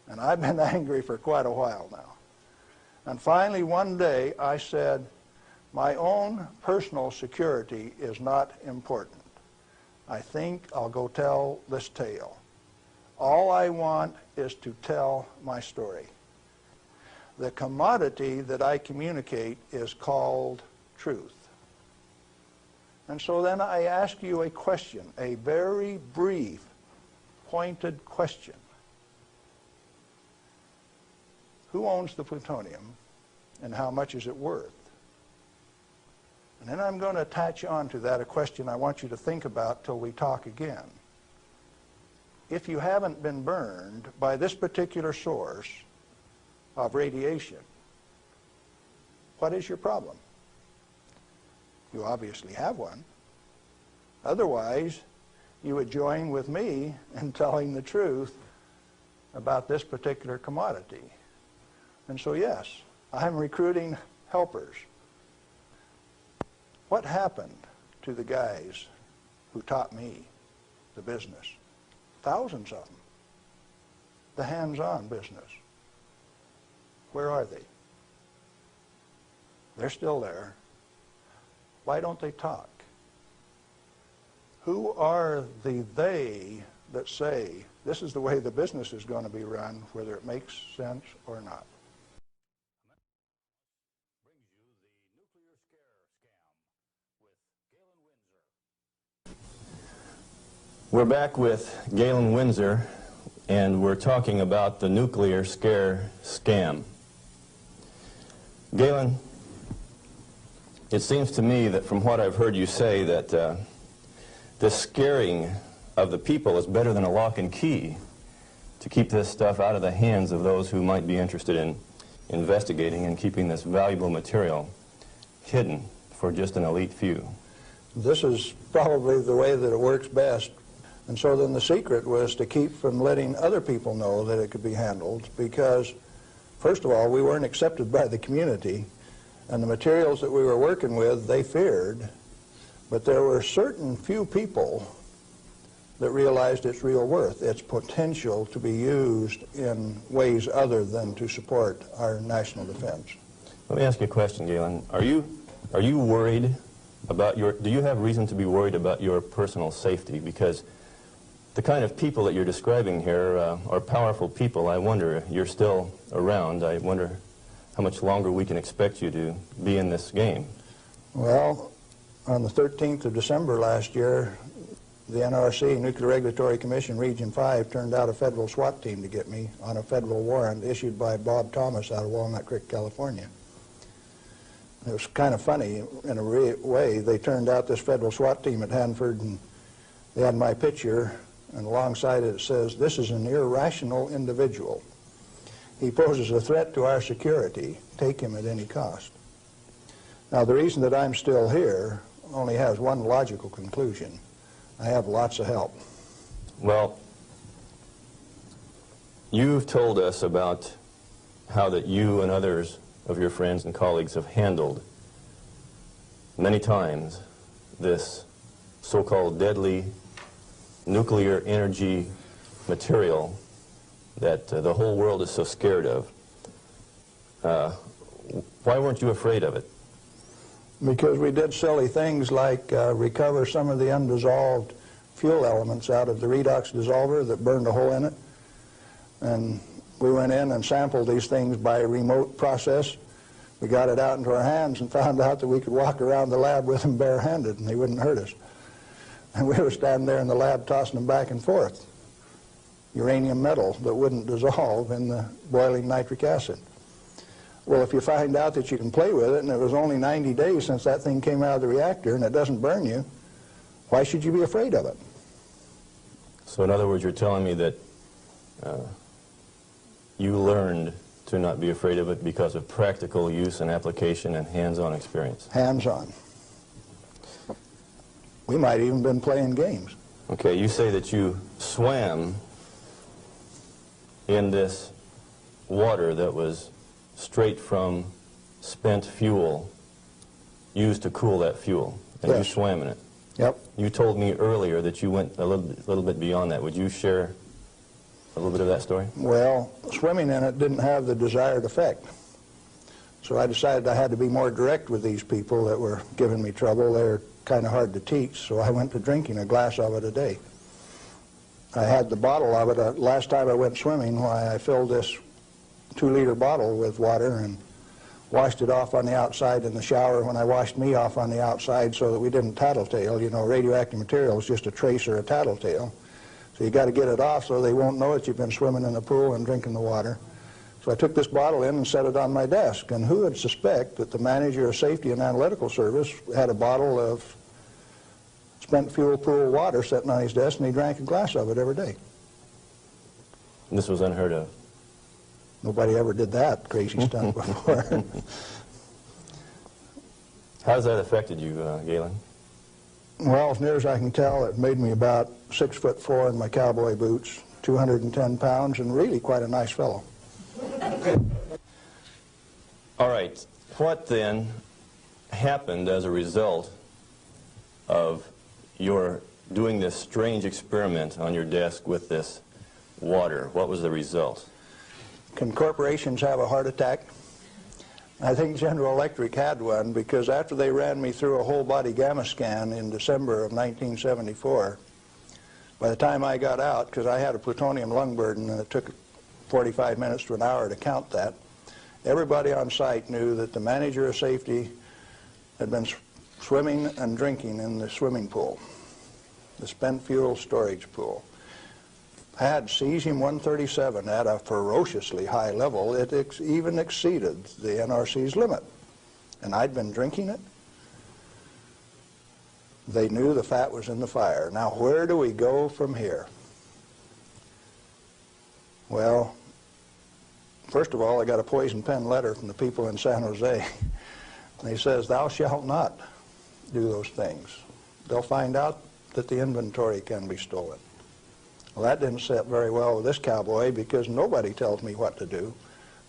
And I've been angry for quite a while now. And finally, one day, I said, my own personal security is not important. I think I'll go tell this tale. All I want is to tell my story. The commodity that I communicate is called truth. And so then I ask you a question, a very brief, pointed question. Who owns the plutonium, and how much is it worth? And then I'm going to attach on to that a question I want you to think about till we talk again. If you haven't been burned by this particular source of radiation, what is your problem? You obviously have one. Otherwise, you would join with me in telling the truth about this particular commodity. And so yes, I'm recruiting helpers. What happened to the guys who taught me the business? Thousands of them. The hands-on business. Where are they? They're still there. Why don't they talk? Who are the they that say this is the way the business is going to be run, whether it makes sense or not? We're back with Galen Windsor, and we're talking about the nuclear scare scam. Galen, it seems to me that from what I've heard you say that the scaring of the people is better than a lock and key to keep this stuff out of the hands of those who might be interested in investigating and keeping this valuable material hidden for just an elite few. This is probably the way that it works best. And so then the secret was to keep from letting other people know that it could be handled, because, first of all, we weren't accepted by the community, and the materials that we were working with, they feared, but there were certain few people that realized its real worth, its potential to be used in ways other than to support our national defense. Let me ask you a question, Galen. Are you worried about do you have reason to be worried about your personal safety? Because the kind of people that you're describing here are powerful people. I wonder if you're still around. I wonder how much longer we can expect you to be in this game. Well, on the 13th of December last year, the NRC, Nuclear Regulatory Commission, Region 5, turned out a federal SWAT team to get me on a federal warrant issued by Bob Thomas out of Walnut Creek, California. It was kind of funny in a way. They turned out this federal SWAT team at Hanford, and they had my picture, and alongside it says, "This is an irrational individual. He poses a threat to our security. Take him at any cost." Now, the reason that I'm still here only has one logical conclusion. I have lots of help. Well, you've told us about how that you and others of your friends and colleagues have handled many times this so-called deadly nuclear energy material that the whole world is so scared of. Why weren't you afraid of it? Because we did silly things like recover some of the undissolved fuel elements out of the redox dissolver that burned a hole in it. And we went in and sampled these things by a remote process. We got it out into our hands and found out that we could walk around the lab with them barehanded and they wouldn't hurt us. And we were standing there in the lab tossing them back and forth. uranium metal that wouldn't dissolve in the boiling nitric acid. Well, if you find out that you can play with it, and it was only 90 days since that thing came out of the reactor, and it doesn't burn you, why should you be afraid of it? So in other words, you're telling me that you learned to not be afraid of it because of practical use and application and hands-on experience. Hands-on. We might even been playing games. Okay, you say that you swam in this water that was straight from spent fuel used to cool that fuel, and Yes. you swam in it. Yep. You told me earlier that you went a little bit beyond that. Would you share a little bit of that story? Well, swimming in it didn't have the desired effect. So I decided I had to be more direct with these people that were giving me trouble. They're kind of hard to teach, so I went to drinking a glass of it a day. I had the bottle of it. Last time I went swimming, why I filled this 2-liter bottle with water and washed it off on the outside in the shower when I washed me off on the outside so that we didn't tattletale. You know, radioactive material is just a trace or a tattletale. So you got to get it off so they won't know that you've been swimming in the pool and drinking the water. So I took this bottle in and set it on my desk. And who would suspect that the manager of safety and analytical service had a bottle of spent fuel pool water sitting on his desk, and he drank a glass of it every day. And this was unheard of. Nobody ever did that crazy stuff before. How has that affected you, Galen? Well, as near as I can tell, it made me about 6'4" in my cowboy boots, 210 pounds, and really quite a nice fellow. All right. What then happened as a result of your doing this strange experiment on your desk with this water? What was the result? Can corporations have a heart attack? I think General Electric had one, because after they ran me through a whole body gamma scan in December of 1974, by the time I got out, because I had a plutonium lung burden and it took 45 minutes to an hour to count that, everybody on site knew that the manager of safety had been swimming and drinking in the swimming pool, the spent fuel storage pool. Had cesium-137 at a ferociously high level. It even exceeded the NRC's limit. And I'd been drinking it. They knew the fat was in the fire. Now, where do we go from here? Well, first of all, I got a poison pen letter from the people in San Jose. And he says, "Thou shalt not do those things. They'll find out that the inventory can be stolen." Well, that didn't sit very well with this cowboy, because nobody tells me what to do,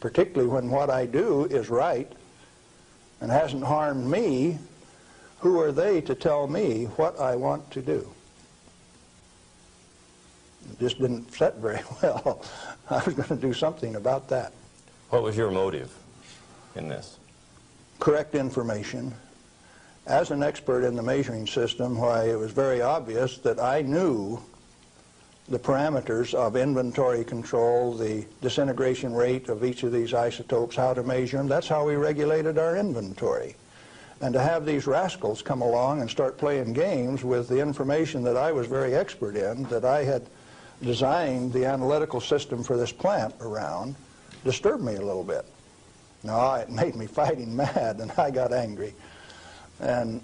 particularly when what I do is right and hasn't harmed me. Who are they to tell me what I want to do? It just didn't sit very well. I was going to do something about that. What was your motive in this? Correct information. As an expert in the measuring system, why, it was very obvious that I knew the parameters of inventory control, the disintegration rate of each of these isotopes, how to measure them. That's how we regulated our inventory. And to have these rascals come along and start playing games with the information that I was very expert in, that I had designed the analytical system for this plant around, disturbed me a little bit. Now, it made me fighting mad, and I got angry. And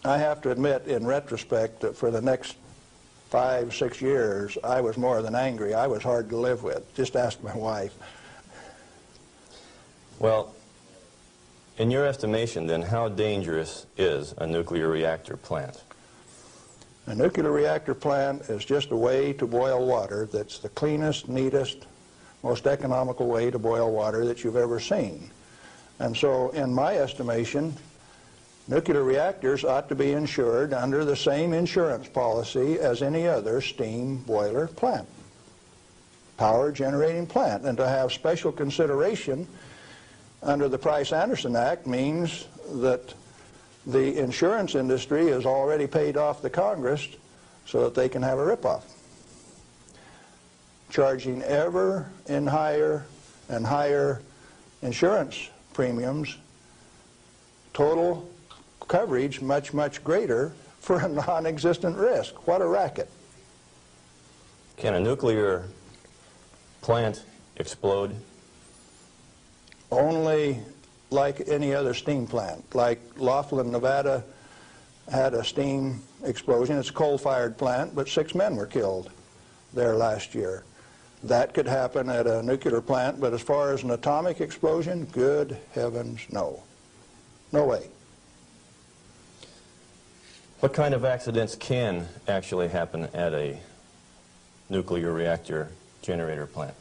I have to admit, in retrospect, that for the next 5, 6 years, I was more than angry. I was hard to live with. Just ask my wife. Well, in your estimation, then, how dangerous is a nuclear reactor plant? A nuclear reactor plant is just a way to boil water that's the cleanest, neatest, most economical way to boil water that you've ever seen. And so, in my estimation, nuclear reactors ought to be insured under the same insurance policy as any other steam boiler plant, power generating plant. And to have special consideration under the Price-Anderson Act means that the insurance industry has already paid off the Congress so that they can have a ripoff, charging ever in higher and higher insurance premiums, total coverage much, much greater for a non-existent risk. What a racket. Can a nuclear plant explode? Only like any other steam plant. Like Laughlin, Nevada had a steam explosion. It's a coal-fired plant, but 6 men were killed there last year. That could happen at a nuclear plant, but as far as an atomic explosion, good heavens, no. No way. What kind of accidents can actually happen at a nuclear reactor generator plant?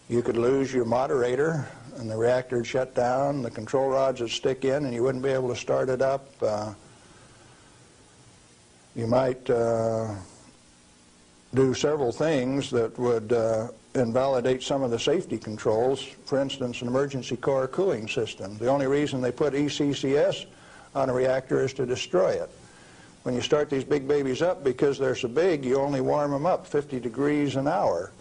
You could lose your moderator, and the reactor would shut down, the control rods would stick in, and you wouldn't be able to start it up. You might do several things that would invalidate some of the safety controls. For instance, an emergency core cooling system. The only reason they put ECCS on a reactor is to destroy it. When you start these big babies up, because they're so big, you only warm them up 50 degrees an hour.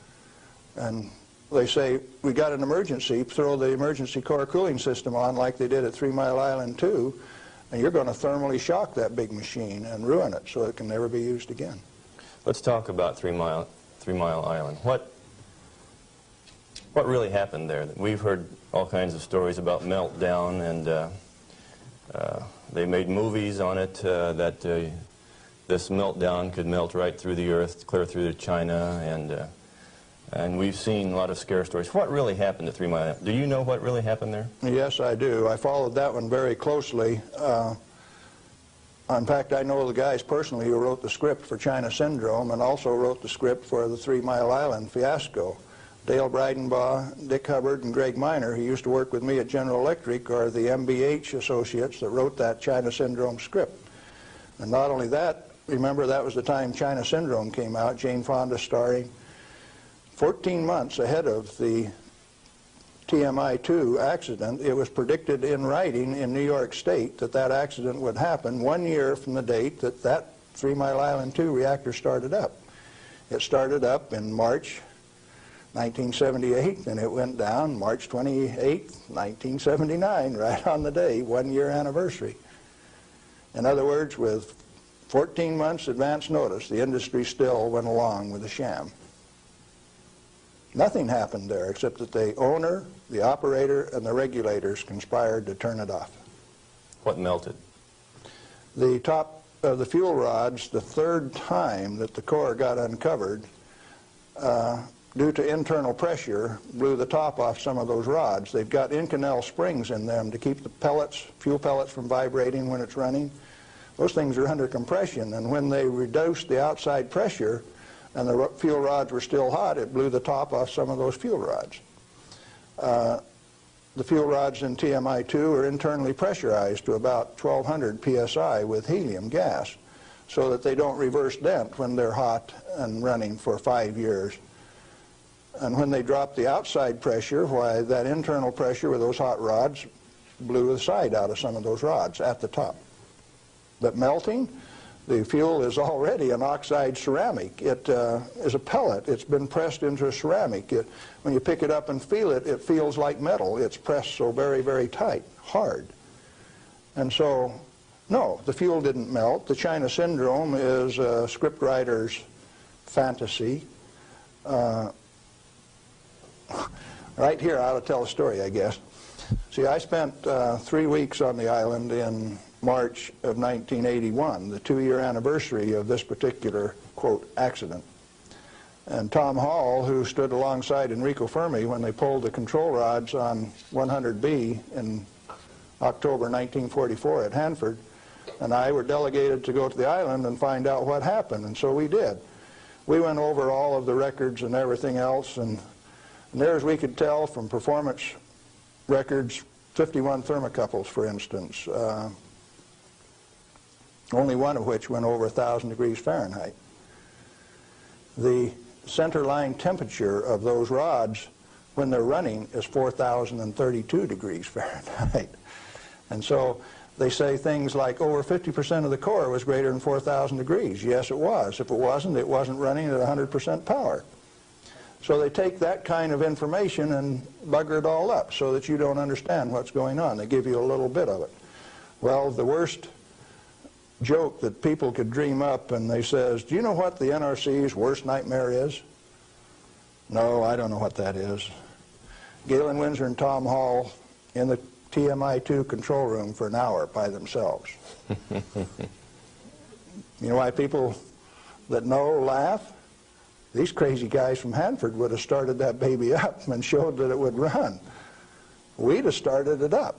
And they say, we got an emergency, throw the emergency core cooling system on like they did at 3 Mile Island 2, and you're going to thermally shock that big machine and ruin it so it can never be used again. Let's talk about 3 Mile Island. What really happened there? We've heard all kinds of stories about meltdown, and they made movies on it that this meltdown could melt right through the earth, clear through to China, and we've seen a lot of scare stories. What really happened at 3 Mile Island? Do you know what really happened there? Yes, I do. I followed that one very closely. In fact, I know the guys personally who wrote the script for China Syndrome and also wrote the script for the 3 Mile Island fiasco. Dale Breidenbaugh, Dick Hubbard, and Greg Miner, who used to work with me at General Electric, are the MBH associates that wrote that China Syndrome script. And not only that, remember that was the time China Syndrome came out, Jane Fonda starring. 14 months ahead of the TMI-2 accident, it was predicted in writing in New York State that that accident would happen 1 year from the date that that 3 Mile Island 2 reactor started up. It started up in March 1978, and it went down March 28, 1979, right on the day, 1 year anniversary. In other words, with 14 months advance notice, the industry still went along with the sham. Nothing happened there except that the owner, the operator, and the regulators conspired to turn it off. What melted? The top of the fuel rods, the third time that the core got uncovered, due to internal pressure, blew the top off some of those rods. They've got Inconel springs in them to keep the pellets, fuel pellets, from vibrating when it's running. Those things are under compression, and when they reduced the outside pressure and the fuel rods were still hot, it blew the top off some of those fuel rods. The fuel rods in TMI-2 are internally pressurized to about 1200 psi with helium gas so that they don't reverse dent when they're hot and running for 5 years. And when they drop the outside pressure, why, that internal pressure with those hot rods blew the side out of some of those rods at the top. But melting, the fuel is already an oxide ceramic. It is a pellet. It's been pressed into a ceramic. When you pick it up and feel it, it feels like metal. It's pressed so very, very tight, hard. And so, no, the fuel didn't melt. The China Syndrome is a scriptwriter's fantasy. Right here, I ought to tell a story, I guess. See, I spent 3 weeks on the island in March of 1981, the 2-year anniversary of this particular, quote, accident. And Tom Hall, who stood alongside Enrico Fermi when they pulled the control rods on 100B in October 1944 at Hanford, and I were delegated to go to the island and find out what happened, and so we did. We went over all of the records and everything else, and there, as we could tell from performance records, 51 thermocouples, for instance, only one of which went over 1,000 degrees Fahrenheit. The center line temperature of those rods when they're running is 4,032 degrees Fahrenheit. And so they say things like over 50% of the core was greater than 4,000 degrees. Yes, it was. If it wasn't running at 100% power. So they take that kind of information and bugger it all up so that you don't understand what's going on. They give you a little bit of it. Well, the worst joke that people could dream up, and they says, do you know what the NRC's worst nightmare is? No, I don't know what that is. Galen Windsor and Tom Hall in the TMI-2 control room for an hour by themselves. You know why people that know laugh? These crazy guys from Hanford would have started that baby up and showed that it would run. We'd have started it up,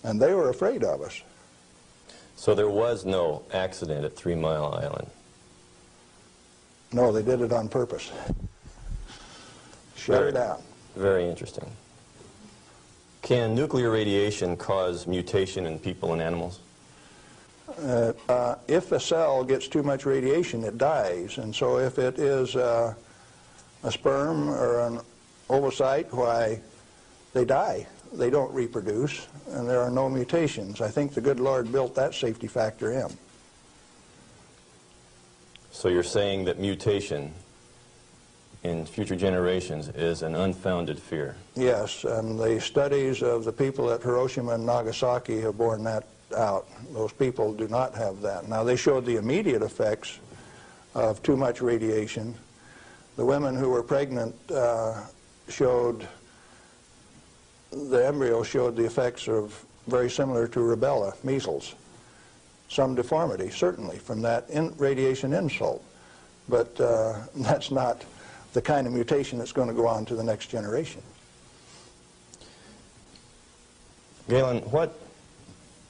and they were afraid of us. So there was no accident at 3 Mile Island? No, they did it on purpose. Shut her down. Very interesting. Can nuclear radiation cause mutation in people and animals? If a cell gets too much radiation, it dies. And so if it is a sperm or an ovocyte, why, they die. They don't reproduce, and there are no mutations. I think the good Lord built that safety factor in. So you're saying that mutation in future generations is an unfounded fear? Yes, and the studies of the people at Hiroshima and Nagasaki have borne that out. Those people do not have that. Now, they showed the immediate effects of too much radiation. The women who were pregnant showed, the embryo showed the effects of very similar to rubella, measles. Some deformity, certainly, from that radiation insult. But that's not the kind of mutation that's going to go on to the next generation. Galen, what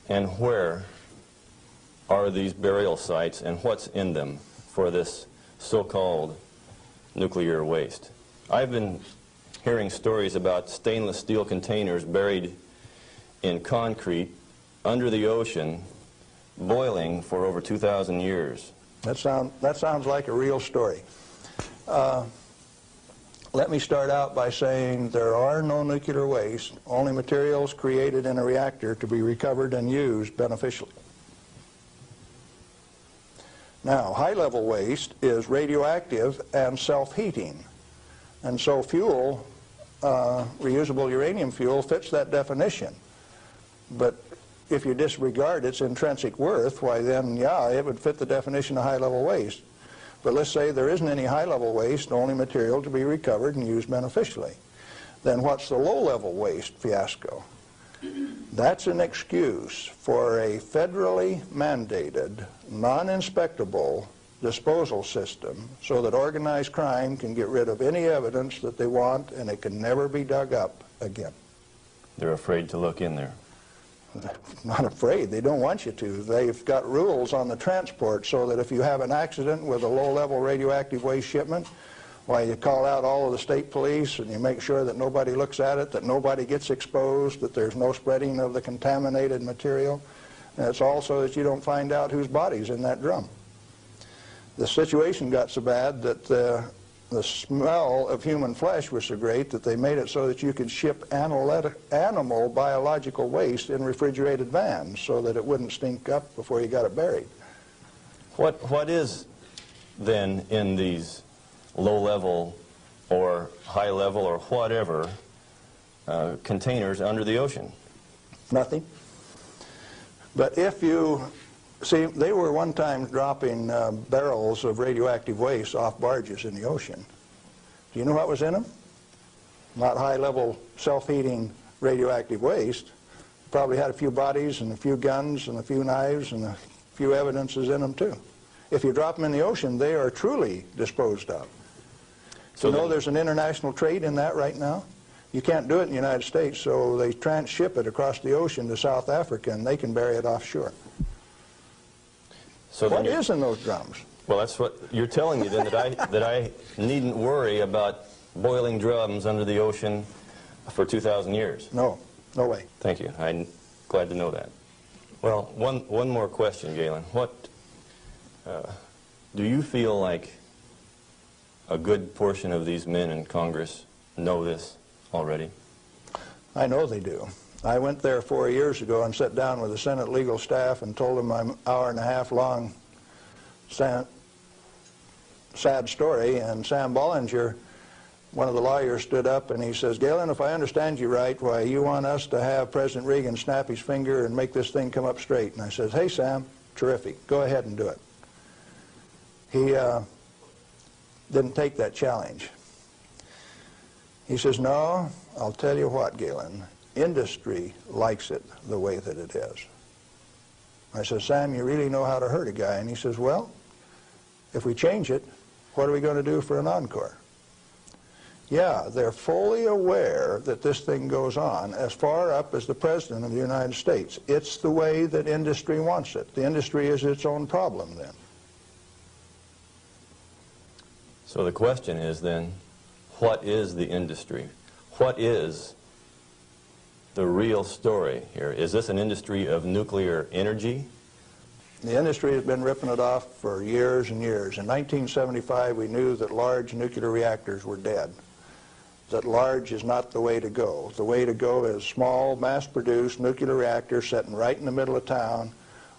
and where are these burial sites, and what's in them for this so-called nuclear waste? I've been hearing stories about stainless steel containers buried in concrete under the ocean, boiling for over 2,000 years. That sounds like a real story. Let me start out by saying there are no nuclear waste, only materials created in a reactor to be recovered and used beneficially. Now, high-level waste is radioactive and self-heating. And so fuel, reusable uranium fuel, fits that definition. But if you disregard its intrinsic worth, why then, yeah, it would fit the definition of high-level waste. But let's say there isn't any high-level waste, only material to be recovered and used beneficially. Then what's the low-level waste fiasco? That's an excuse for a federally mandated, non-inspectable disposal system so that organized crime can get rid of any evidence that they want, and it can never be dug up again. They're afraid to look in there. Not afraid. They don't want you to. They've got rules on the transport so that if you have an accident with a low-level radioactive waste shipment, why, you call out all of the state police and you make sure that nobody looks at it, that nobody gets exposed, that there's no spreading of the contaminated material. And it's also that you don't find out whose body's in that drum. The situation got so bad that the smell of human flesh was so great that they made it so that you could ship animal biological waste in refrigerated vans so that it wouldn't stink up before you got it buried. What is then in these low-level or high-level or whatever containers under the ocean? Nothing. But if you see, they were one time dropping barrels of radioactive waste off barges in the ocean. Do you know what was in them? Not high-level self-heating radioactive waste. Probably had a few bodies and a few guns and a few knives and a few evidences in them too. If you drop them in the ocean, they are truly disposed of. So you know there's an international trade in that right now? You can't do it in the United States, so they transship it across the ocean to South Africa, and they can bury it offshore. So what is in those drums? Well, that's what you're telling me then, that I needn't worry about boiling drums under the ocean for 2,000 years. No, no way. Thank you. I'm glad to know that. Well, one more question, Galen. What do you feel like a good portion of these men in Congress know this already? I know they do. I went there 4 years ago and sat down with the Senate legal staff and told them my hour-and-a-half-long sad story, and Sam Bollinger, one of the lawyers, stood up and he says, "Galen, if I understand you right, why, you want us to have President Reagan snap his finger and make this thing come up straight." And I says, "Hey, Sam, terrific. Go ahead and do it." He didn't take that challenge. He says, no, I'll tell you what, Galen, industry likes it the way that it is. I said, Sam, you really know how to hurt a guy. And he says, well, if we change it, what are we going to do for an encore? Yeah, they're fully aware that this thing goes on as far up as the President of the United States. It's the way that industry wants it. The industry is its own problem then. So the question is then, what is the industry? What is the real story here? Is this an industry of nuclear energy? The industry has been ripping it off for years and years. In 1975, we knew that large nuclear reactors were dead, that large is not the way to go. The way to go is small, mass-produced nuclear reactors sitting right in the middle of town,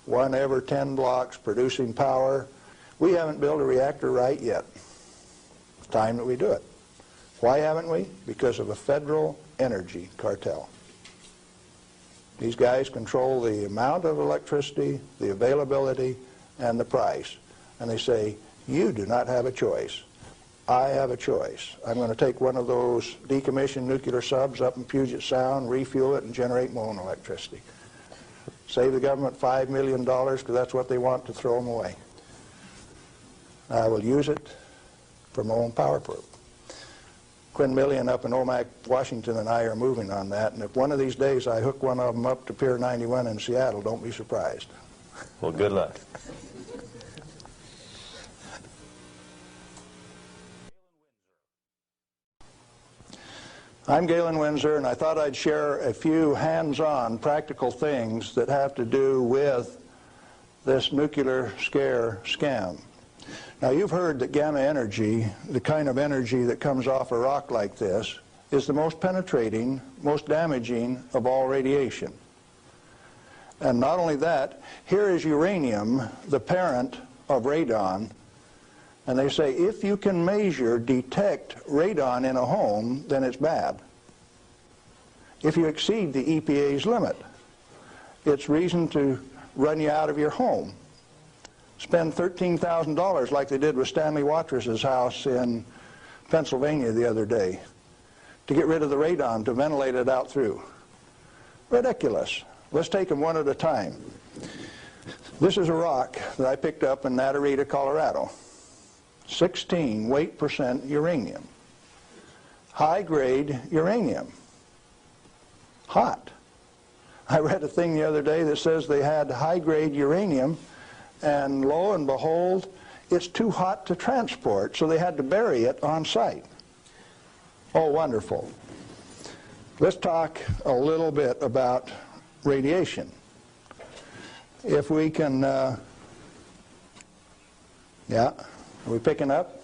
one every 10 blocks, producing power. We haven't built a reactor right yet. It's time that we do it. Why haven't we? Because of a federal energy cartel. These guys control the amount of electricity, the availability, and the price. And they say, you do not have a choice. I have a choice. I'm going to take one of those decommissioned nuclear subs up in Puget Sound, refuel it, and generate my own electricity. Save the government $5 million because that's what they want to throw them away. I will use it for my own power plant. Quinn Millian up in Omak, Washington, and I are moving on that, and if one of these days I hook one of them up to Pier 91 in Seattle, don't be surprised. Well, good luck. I'm Galen Windsor, and I thought I'd share a few hands-on practical things that have to do with this nuclear scare scam. Now, you've heard that gamma energy, the kind of energy that comes off a rock like this, is the most penetrating, most damaging of all radiation. And not only that, here is uranium, the parent of radon, and they say if you can measure, detect radon in a home, then it's bad. If you exceed the EPA's limit, it's reason to run you out of your home. Spend $13,000 like they did with Stanley Watrous' house in Pennsylvania the other day to get rid of the radon, to ventilate it out through. Ridiculous. Let's take them one at a time. This is a rock that I picked up in Natarita, Colorado. 16 weight % uranium. High-grade uranium. Hot. I read a thing the other day that says they had high-grade uranium, and lo and behold, it's too hot to transport, so they had to bury it on site. Oh, wonderful. Let's talk a little bit about radiation. If we can, yeah, are we picking up?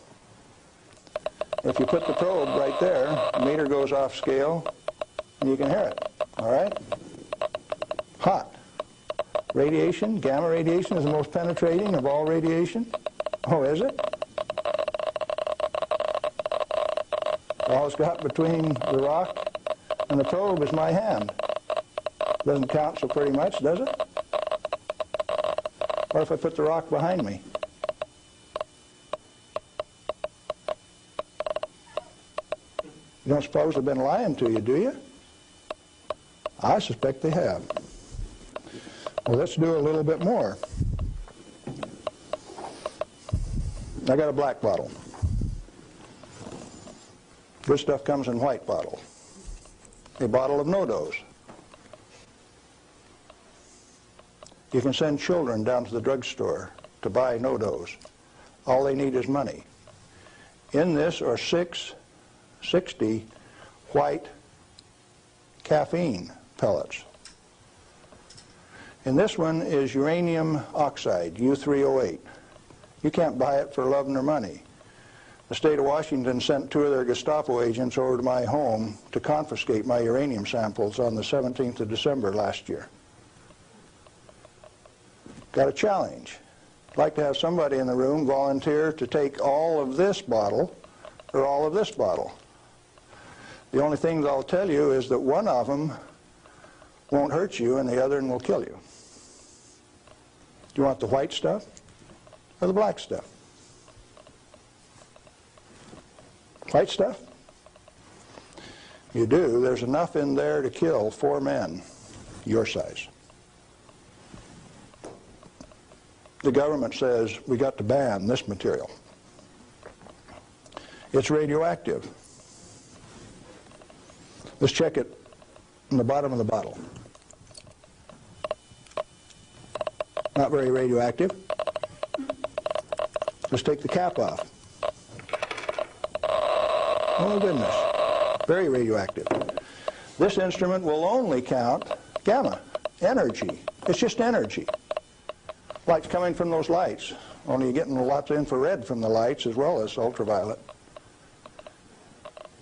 If you put the probe right there, the meter goes off scale, and you can hear it, all right? Hot. Radiation, gamma radiation, is the most penetrating of all radiation. Oh, is it? All it's got between the rock and the probe is my hand. Doesn't count so pretty much, does it? What if I put the rock behind me? You don't suppose they've been lying to you, do you? I suspect they have. Well, let's do a little bit more. I got a black bottle. This stuff comes in white bottle. A bottle of no-dose. You can send children down to the drugstore to buy no-dose. All they need is money. In this are 60 white caffeine pellets. And this one is uranium oxide, U3O8. You can't buy it for love nor money. The state of Washington sent 2 of their Gestapo agents over to my home to confiscate my uranium samples on the 17th of December last year. Got a challenge. I'd like to have somebody in the room volunteer to take all of this bottle or all of this bottle. The only thing that I'll tell you is that one of them won't hurt you and the other one will kill you. Do you want the white stuff or the black stuff? White stuff? You do. There's enough in there to kill 4 men your size. The government says we got to ban this material. It's radioactive. Let's check it in the bottom of the bottle. Not very radioactive. Let's take the cap off. Oh goodness, very radioactive. This instrument will only count gamma, energy. It's just energy. Light's coming from those lights, only you're getting lots of infrared from the lights as well as ultraviolet.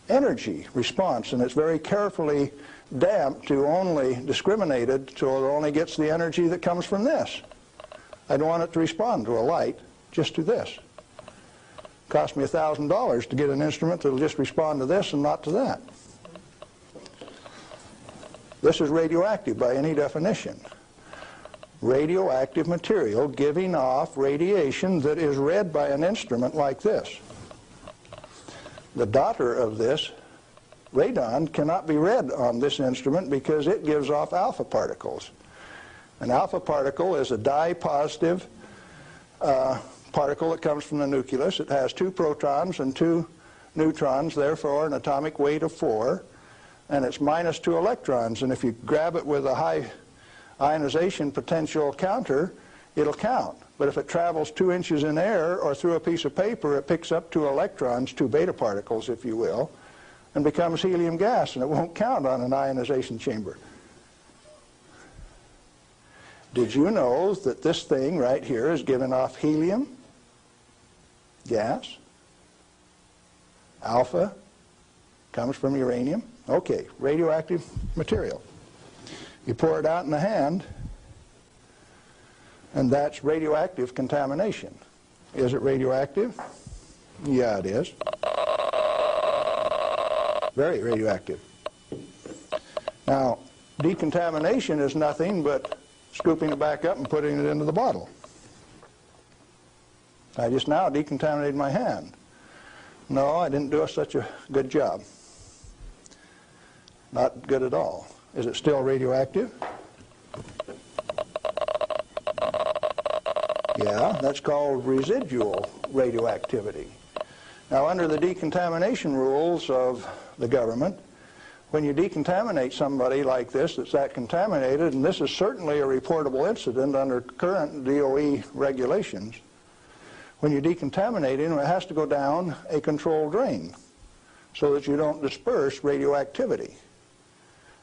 Energy response, and it's very carefully damped to only discriminated so it only gets the energy that comes from this. I don't want it to respond to a light, just to this. Cost me $1,000 to get an instrument that will just respond to this and not to that. This is radioactive by any definition. Radioactive material giving off radiation that is read by an instrument like this. The daughter of this, radon, cannot be read on this instrument because it gives off alpha particles. An alpha particle is a dye-positive particle that comes from the nucleus. It has 2 protons and 2 neutrons, therefore an atomic weight of 4, and it's minus 2 electrons. And if you grab it with a high ionization potential counter, it'll count. But if it travels 2 inches in air or through a piece of paper, it picks up 2 electrons, 2 beta particles, if you will, and becomes helium gas, and it won't count on an ionization chamber. Did you know that this thing right here is giving off helium gas? Alpha comes from uranium. Okay, radioactive material. You pour it out in the hand, and that's radioactive contamination. Is it radioactive? Yeah, it is. Very radioactive. Now, decontamination is nothing but scooping it back up and putting it into the bottle. I just now decontaminated my hand. No, I didn't do such a good job. Not good at all. Is it still radioactive? Yeah, that's called residual radioactivity. Now, under the decontamination rules of the government, when you decontaminate somebody like this that's that contaminated, and this is certainly a reportable incident under current DOE regulations, when you decontaminate him, it has to go down a controlled drain so that you don't disperse radioactivity.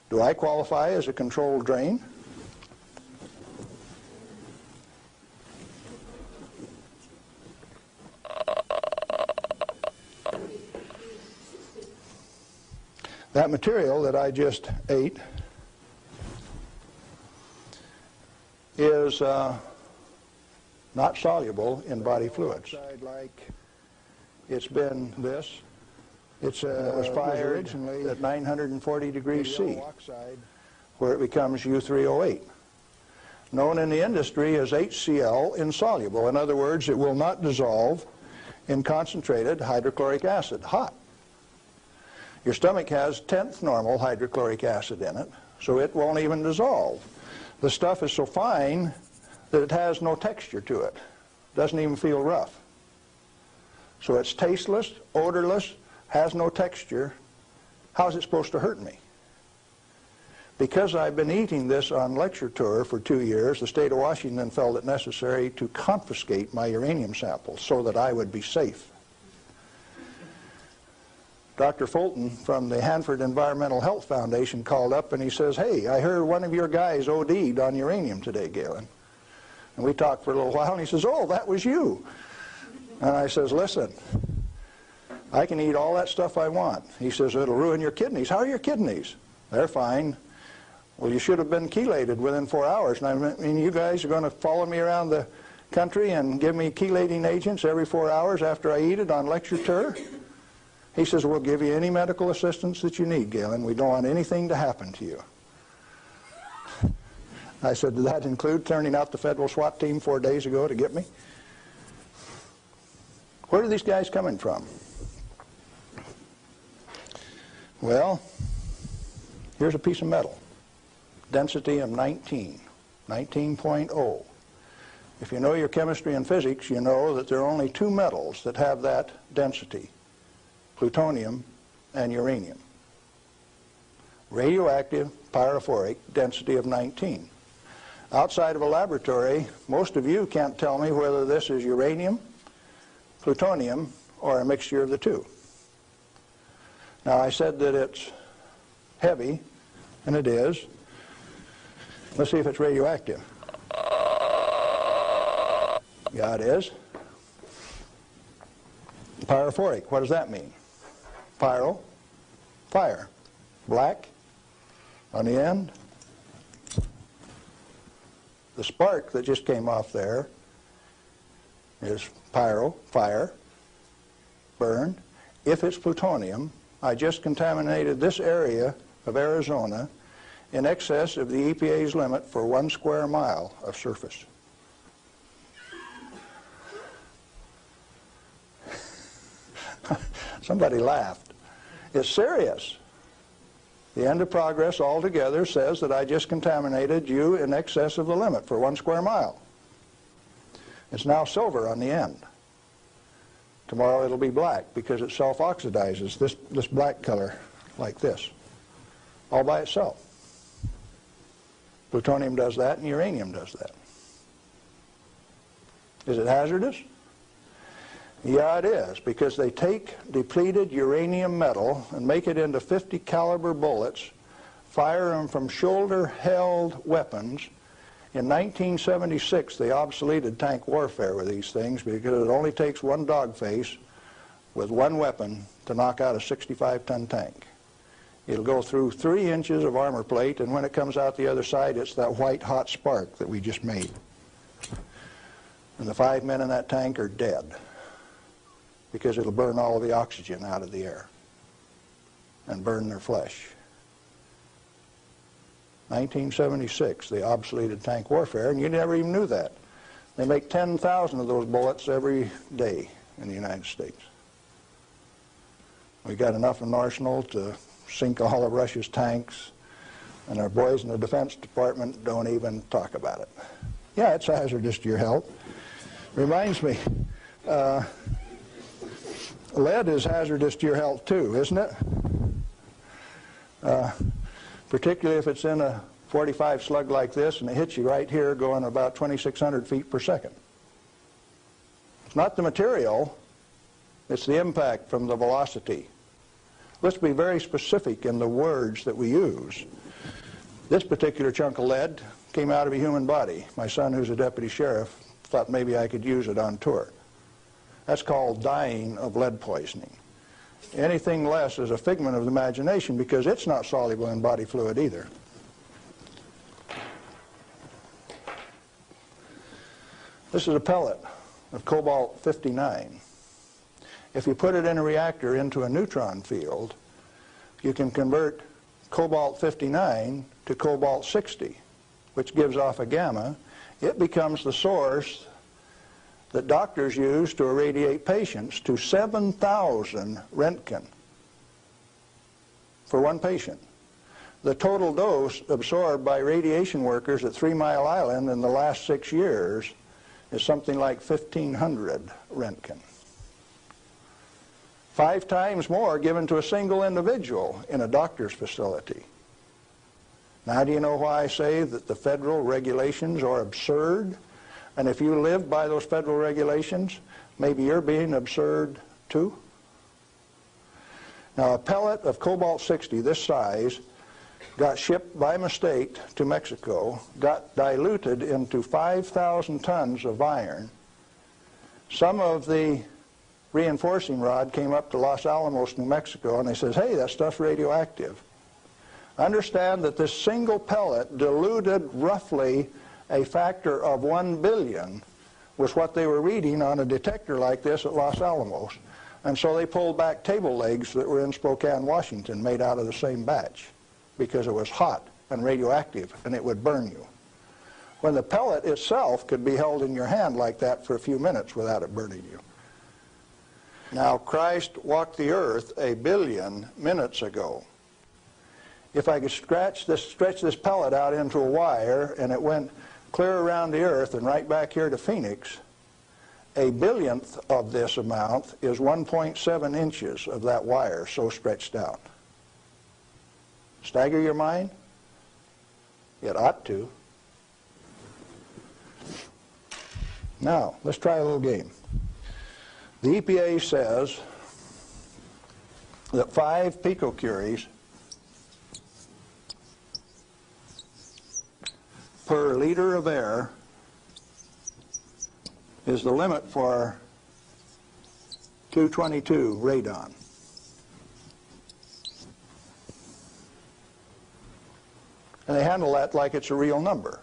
Do I qualify as a controlled drain? That material that I just ate is not soluble in body fluids. Like it's been this. It was fired originally at 940 degrees C, where it becomes U3O8, known in the industry as HCl insoluble. In other words, it will not dissolve in concentrated hydrochloric acid, hot. Your stomach has 10th normal hydrochloric acid in it, so it won't even dissolve. The stuff is so fine that it has no texture to it. Doesn't even feel rough. So it's tasteless, odorless, has no texture. How's it supposed to hurt me? Because I've been eating this on lecture tour for 2 years, the state of Washington felt it necessary to confiscate my uranium samples so that I would be safe. Dr. Fulton from the Hanford Environmental Health Foundation called up and he says, "Hey, I heard one of your guys OD'd on uranium today, Galen." And we talked for a little while and he says, "Oh, that was you." And I says, "Listen, I can eat all that stuff I want." He says, "It'll ruin your kidneys." "How are your kidneys?" "They're fine." "Well, you should have been chelated within 4 hours. And I mean, you guys are going to follow me around the country and give me chelating agents every 4 hours after I eat it on lecture tour?" He says, "We'll give you any medical assistance that you need, Galen. We don't want anything to happen to you." I said, "Did that include turning out the federal SWAT team 4 days ago to get me?" Where are these guys coming from? Well, Here's a piece of metal, density of 19, 19.0. If you know your chemistry and physics, you know that there are only two metals that have that density, plutonium and uranium. Radioactive, pyrophoric, density of 19. Outside of a laboratory, most of you can't tell me whether this is uranium, plutonium, or a mixture of the two. Now, I said that it's heavy, and it is. Let's see if it's radioactive. Yeah, it is. Pyrophoric, what does that mean? Pyro, fire. Black on the end. The spark that just came off there is pyro, fire, burn. If it's plutonium, I just contaminated this area of Arizona in excess of the EPA's limit for 1 square mile of surface. Somebody laughed. It's serious. The end of progress altogether says that I just contaminated you in excess of the limit for 1 square mile. It's now silver on the end. Tomorrow it'll be black because it self-oxidizes, this black color, like this, all by itself. Plutonium does that and uranium does that. Is it hazardous? Yeah, it is, because they take depleted uranium metal and make it into 50 caliber bullets, fire them from shoulder-held weapons. In 1976, they obsoleted tank warfare with these things because it only takes one dog face with one weapon to knock out a 65-ton tank. It'll go through 3 inches of armor plate, and when it comes out the other side, it's that white hot spark that we just made. And the 5 men in that tank are dead, because it'll burn all of the oxygen out of the air and burn their flesh. 1976, they obsoleted tank warfare, and you never even knew that. They make 10,000 of those bullets every day in the United States. We got enough in arsenal to sink all of Russia's tanks, and our boys in the Defense Department don't even talk about it. Yeah, it's hazardous to your health. Reminds me, lead is hazardous to your health too, isn't it? Particularly if it's in a 45 slug like this and it hits you right here going about 2,600 feet per second. It's not the material, it's the impact from the velocity. Let's be very specific in the words that we use. This particular chunk of lead came out of a human body. My son, who's a deputy sheriff, thought maybe I could use it on tour. That's called dying of lead poisoning. Anything less is a figment of the imagination because it's not soluble in body fluid either. This is a pellet of cobalt-59. If you put it in a reactor into a neutron field, you can convert cobalt-59 to cobalt-60, which gives off a gamma. It becomes the source that doctors use to irradiate patients to 7,000 Roentgen for one patient. The total dose absorbed by radiation workers at 3 Mile Island in the last 6 years is something like 1,500 Roentgen. 5 times more given to a single individual in a doctor's facility. Now, do you know why I say that the federal regulations are absurd? And if you live by those federal regulations, maybe you're being absurd too? Now, a pellet of cobalt-60 this size got shipped by mistake to Mexico, got diluted into 5,000 tons of iron. Some of the reinforcing rod came up to Los Alamos, New Mexico, and they says, hey, that stuff's radioactive. Understand that this single pellet diluted roughly a factor of 1 billion was what they were reading on a detector like this at Los Alamos. And so they pulled back table legs that were in Spokane, Washington, made out of the same batch because it was hot and radioactive and it would burn you. When the pellet itself could be held in your hand like that for a few minutes without it burning you. Now, Christ walked the earth 1 billion minutes ago. if I could stretch this pellet out into a wire and it went clear around the Earth and right back here to Phoenix, a billionth of this amount is 1.7 inches of that wire so stretched out. Stagger your mind? It ought to. Now, let's try a little game. The EPA says that 5 picocuries per liter of air is the limit for 222 radon. And they handle that like it's a real number.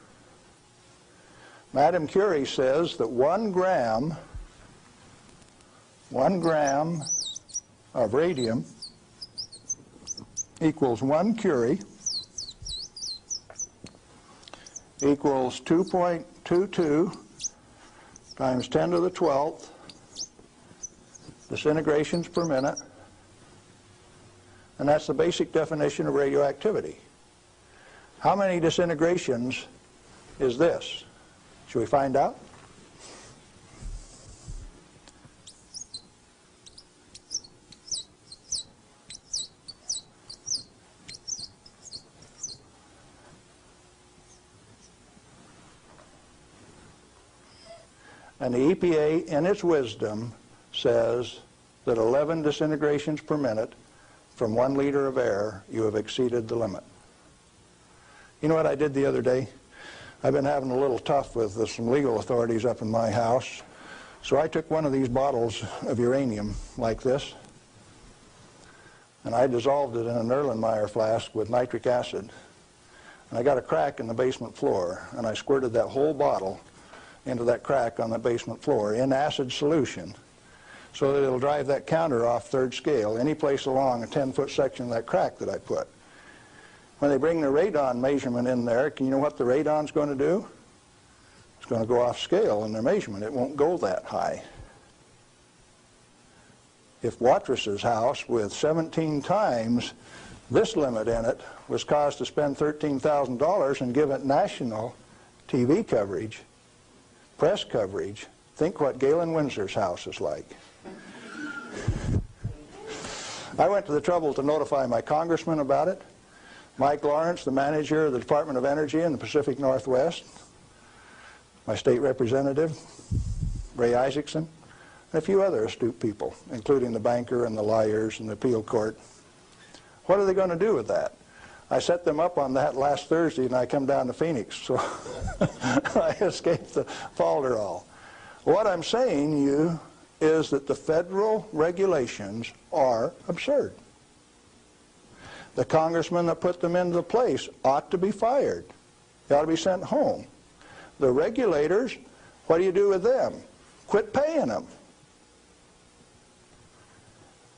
Madame Curie says that 1 gram of radium equals 1 curie equals 2.22 times 10 to the 12th disintegrations per minute, and that's the basic definition of radioactivity. How many disintegrations is this? Should we find out? And the EPA, in its wisdom, says that 11 disintegrations per minute from 1 liter of air, you have exceeded the limit. You know what I did the other day? I've been having a little tough with some legal authorities up in my house. So I took one of these bottles of uranium like this, and I dissolved it in an Erlenmeyer flask with nitric acid. And I got a crack in the basement floor, and I squirted that whole bottle into that crack on the basement floor in acid solution so that it'll drive that counter off 3rd scale any place along a 10-foot section of that crack that I put. When they bring the radon measurement in there, you know what the radon's going to do? It's going to go off scale in their measurement. It won't go that high. If Watrous' house with 17 times this limit in it was caused to spend $13,000 and give it national TV coverage, press coverage, think what Galen Windsor's house is like. I went to the trouble to notify my congressman about it. Mike Lawrence, the manager of the Department of Energy in the Pacific Northwest, my state representative, Ray Isaacson, and a few other astute people, including the banker and the lawyers and the appeal court. What are they going to do with that? I set them up on that last Thursday, and I come down to Phoenix, so I escaped the falderall. What I'm saying to you is that the federal regulations are absurd. The congressman that put them into place ought to be fired. They ought to be sent home. The regulators, what do you do with them? Quit paying them.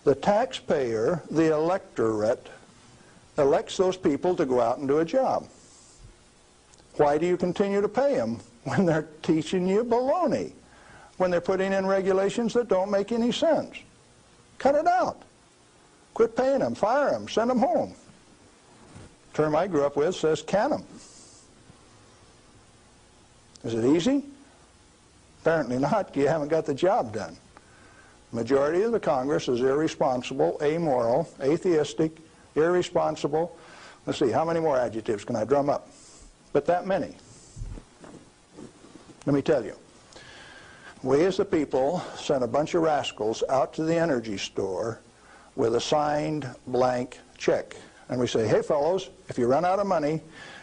The taxpayer, the electorate, elects those people to go out and do a job. Why do you continue to pay them when they're teaching you baloney? When they're putting in regulations that don't make any sense? Cut it out. Quit paying them, fire them, send them home. The term I grew up with says can them. Is it easy? Apparently not. You haven't got the job done. The majority of the Congress is irresponsible, amoral, atheistic, irresponsible. Let's see, how many more adjectives can I drum up? But that many. Let me tell you. We as the people sent a bunch of rascals out to the energy store with a signed blank check. And we say, hey fellows, if you run out of money,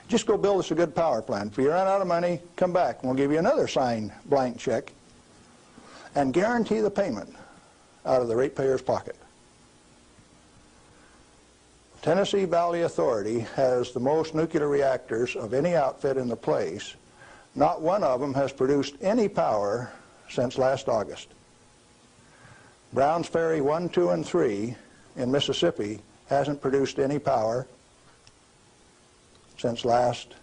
just go build us a good power plant. If you run out of money, come back and we'll give you another signed blank check and guarantee the payment out of the ratepayer's pocket. Tennessee Valley Authority has the most nuclear reactors of any outfit in the place. Not one of them has produced any power since last August. Browns Ferry 1, 2, and 3 in Mississippi hasn't produced any power since last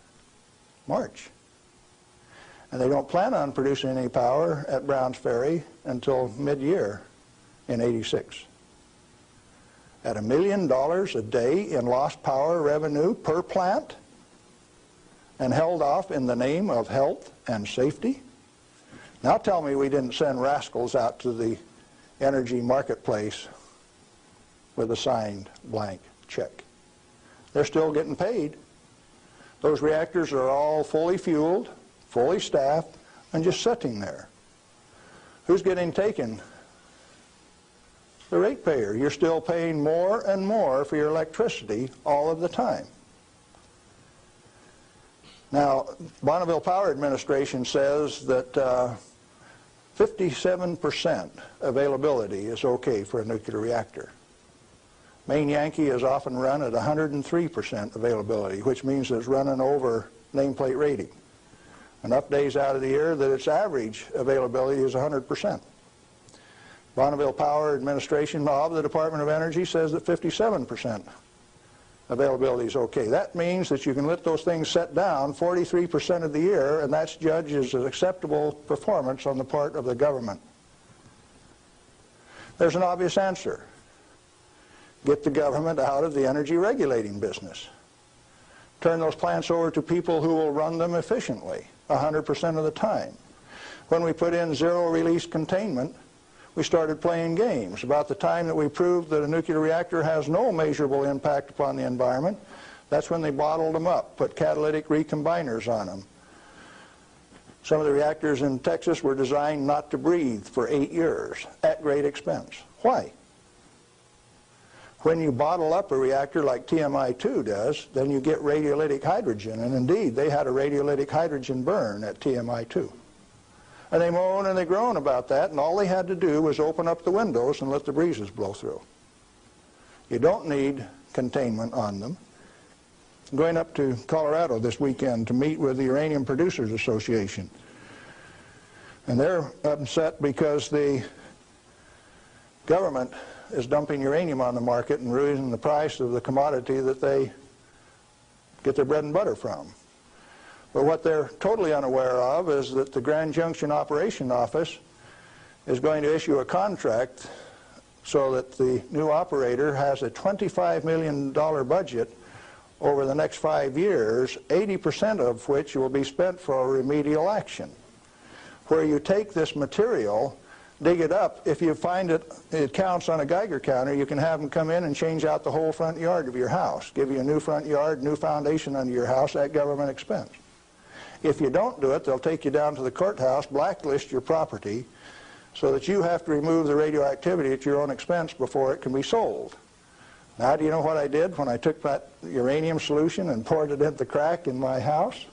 March. And they don't plan on producing any power at Browns Ferry until mid-year in '86. at $1 million a day in lost power revenue per plant and held off in the name of health and safety? Now tell me we didn't send rascals out to the energy marketplace with a signed blank check. They're still getting paid. Those reactors are all fully fueled, fully staffed, and just sitting there. Who's getting taken? The ratepayer. You're still paying more and more for your electricity all of the time. Now, Bonneville Power Administration says that 57% availability is okay for a nuclear reactor. Maine Yankee is often run at 103% availability, which means it's running over nameplate rating. Enough days out of the year that its average availability is 100%. Bonneville Power Administration of the Department of Energy says that 57% availability is okay. That means that you can let those things set down 43% of the year, and that's judged as an acceptable performance on the part of the government. There's an obvious answer. Get the government out of the energy regulating business. Turn those plants over to people who will run them efficiently 100% of the time. When we put in zero-release containment, we started playing games. About the time that we proved that a nuclear reactor has no measurable impact upon the environment, that's when they bottled them up, put catalytic recombiners on them. Some of the reactors in Texas were designed not to breathe for 8 years at great expense. Why? When you bottle up a reactor like TMI-2 does, then you get radiolytic hydrogen, and indeed they had a radiolytic hydrogen burn at TMI-2. And they moan and they groan about that, and all they had to do was open up the windows and let the breezes blow through. You don't need containment on them. I'm going up to Colorado this weekend to meet with the Uranium Producers Association. And they're upset because the government is dumping uranium on the market and raising the price of the commodity that they get their bread and butter from. But what they're totally unaware of is that the Grand Junction Operation Office is going to issue a contract so that the new operator has a $25 million budget over the next 5 years, 80% of which will be spent for remedial action, where you take this material, dig it up. If you find it counts on a Geiger counter, you can have them come in and change out the whole front yard of your house, give you a new front yard, new foundation under your house at government expense. If you don't do it, they'll take you down to the courthouse, blacklist your property, so that you have to remove the radioactivity at your own expense before it can be sold. Now, do you know what I did when I took that uranium solution and poured it into the crack in my house?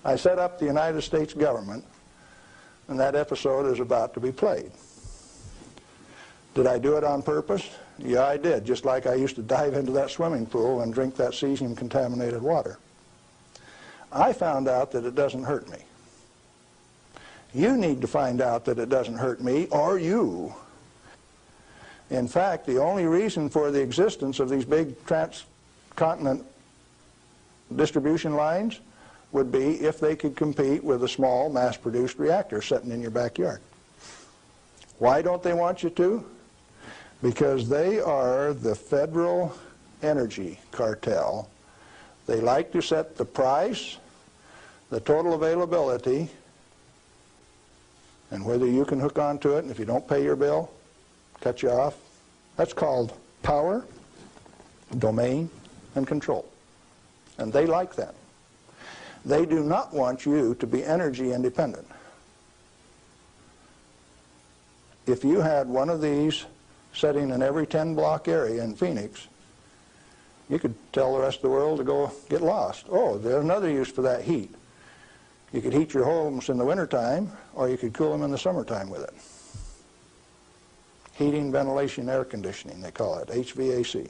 I set up the United States government, and that episode is about to be played. Did I do it on purpose? Yeah, I did, just like I used to dive into that swimming pool and drink that cesium-contaminated water. I found out that it doesn't hurt me. You need to find out that it doesn't hurt me, or you. In fact, the only reason for the existence of these big transcontinent distribution lines would be if they could compete with a small mass-produced reactor sitting in your backyard. Why don't they want you to? Because they are the federal energy cartel. They like to set the price, the total availability, and whether you can hook onto it, and if you don't pay your bill, cut you off. That's called power, domain, and control. And they like that. They do not want you to be energy independent. If you had one of these sitting in every 10-block area in Phoenix, you could tell the rest of the world to go get lost. Oh, there's another use for that heat. You could heat your homes in the wintertime, or you could cool them in the summertime with it. Heating, ventilation, air conditioning, they call it, HVAC.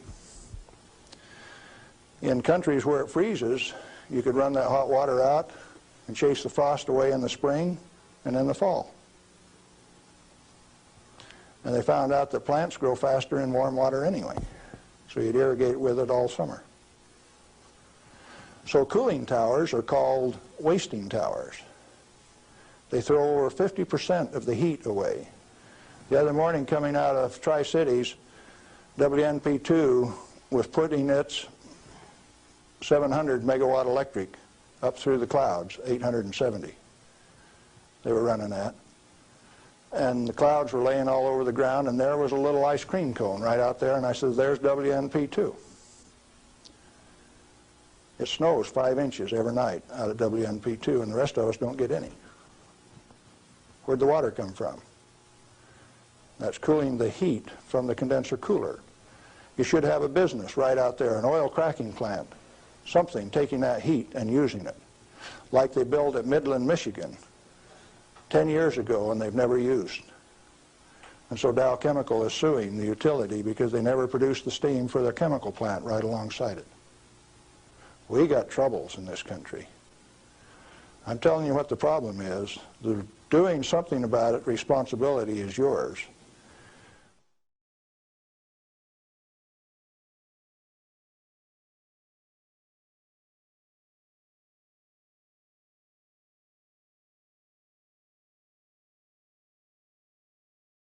In countries where it freezes, you could run that hot water out and chase the frost away in the spring and in the fall. And they found out that plants grow faster in warm water anyway, so you'd irrigate with it all summer. So cooling towers are called wasting towers. They throw over 50% of the heat away. The other morning coming out of Tri-Cities, WNP2 was putting its 700 megawatt electric up through the clouds, 870 they were running at. And the clouds were laying all over the ground, and there was a little ice cream cone right out there, and I said, there's WNP2. It snows 5 inches every night out of WNP2, and the rest of us don't get any. Where'd the water come from? That's cooling the heat from the condenser cooler. You should have a business right out there, an oil cracking plant, something taking that heat and using it, like they built at Midland, Michigan 10 years ago and they've never used. And so Dow Chemical is suing the utility because they never produced the steam for their chemical plant right alongside it. We got troubles in this country. I'm telling you what the problem is. Doing something about it, responsibility is yours.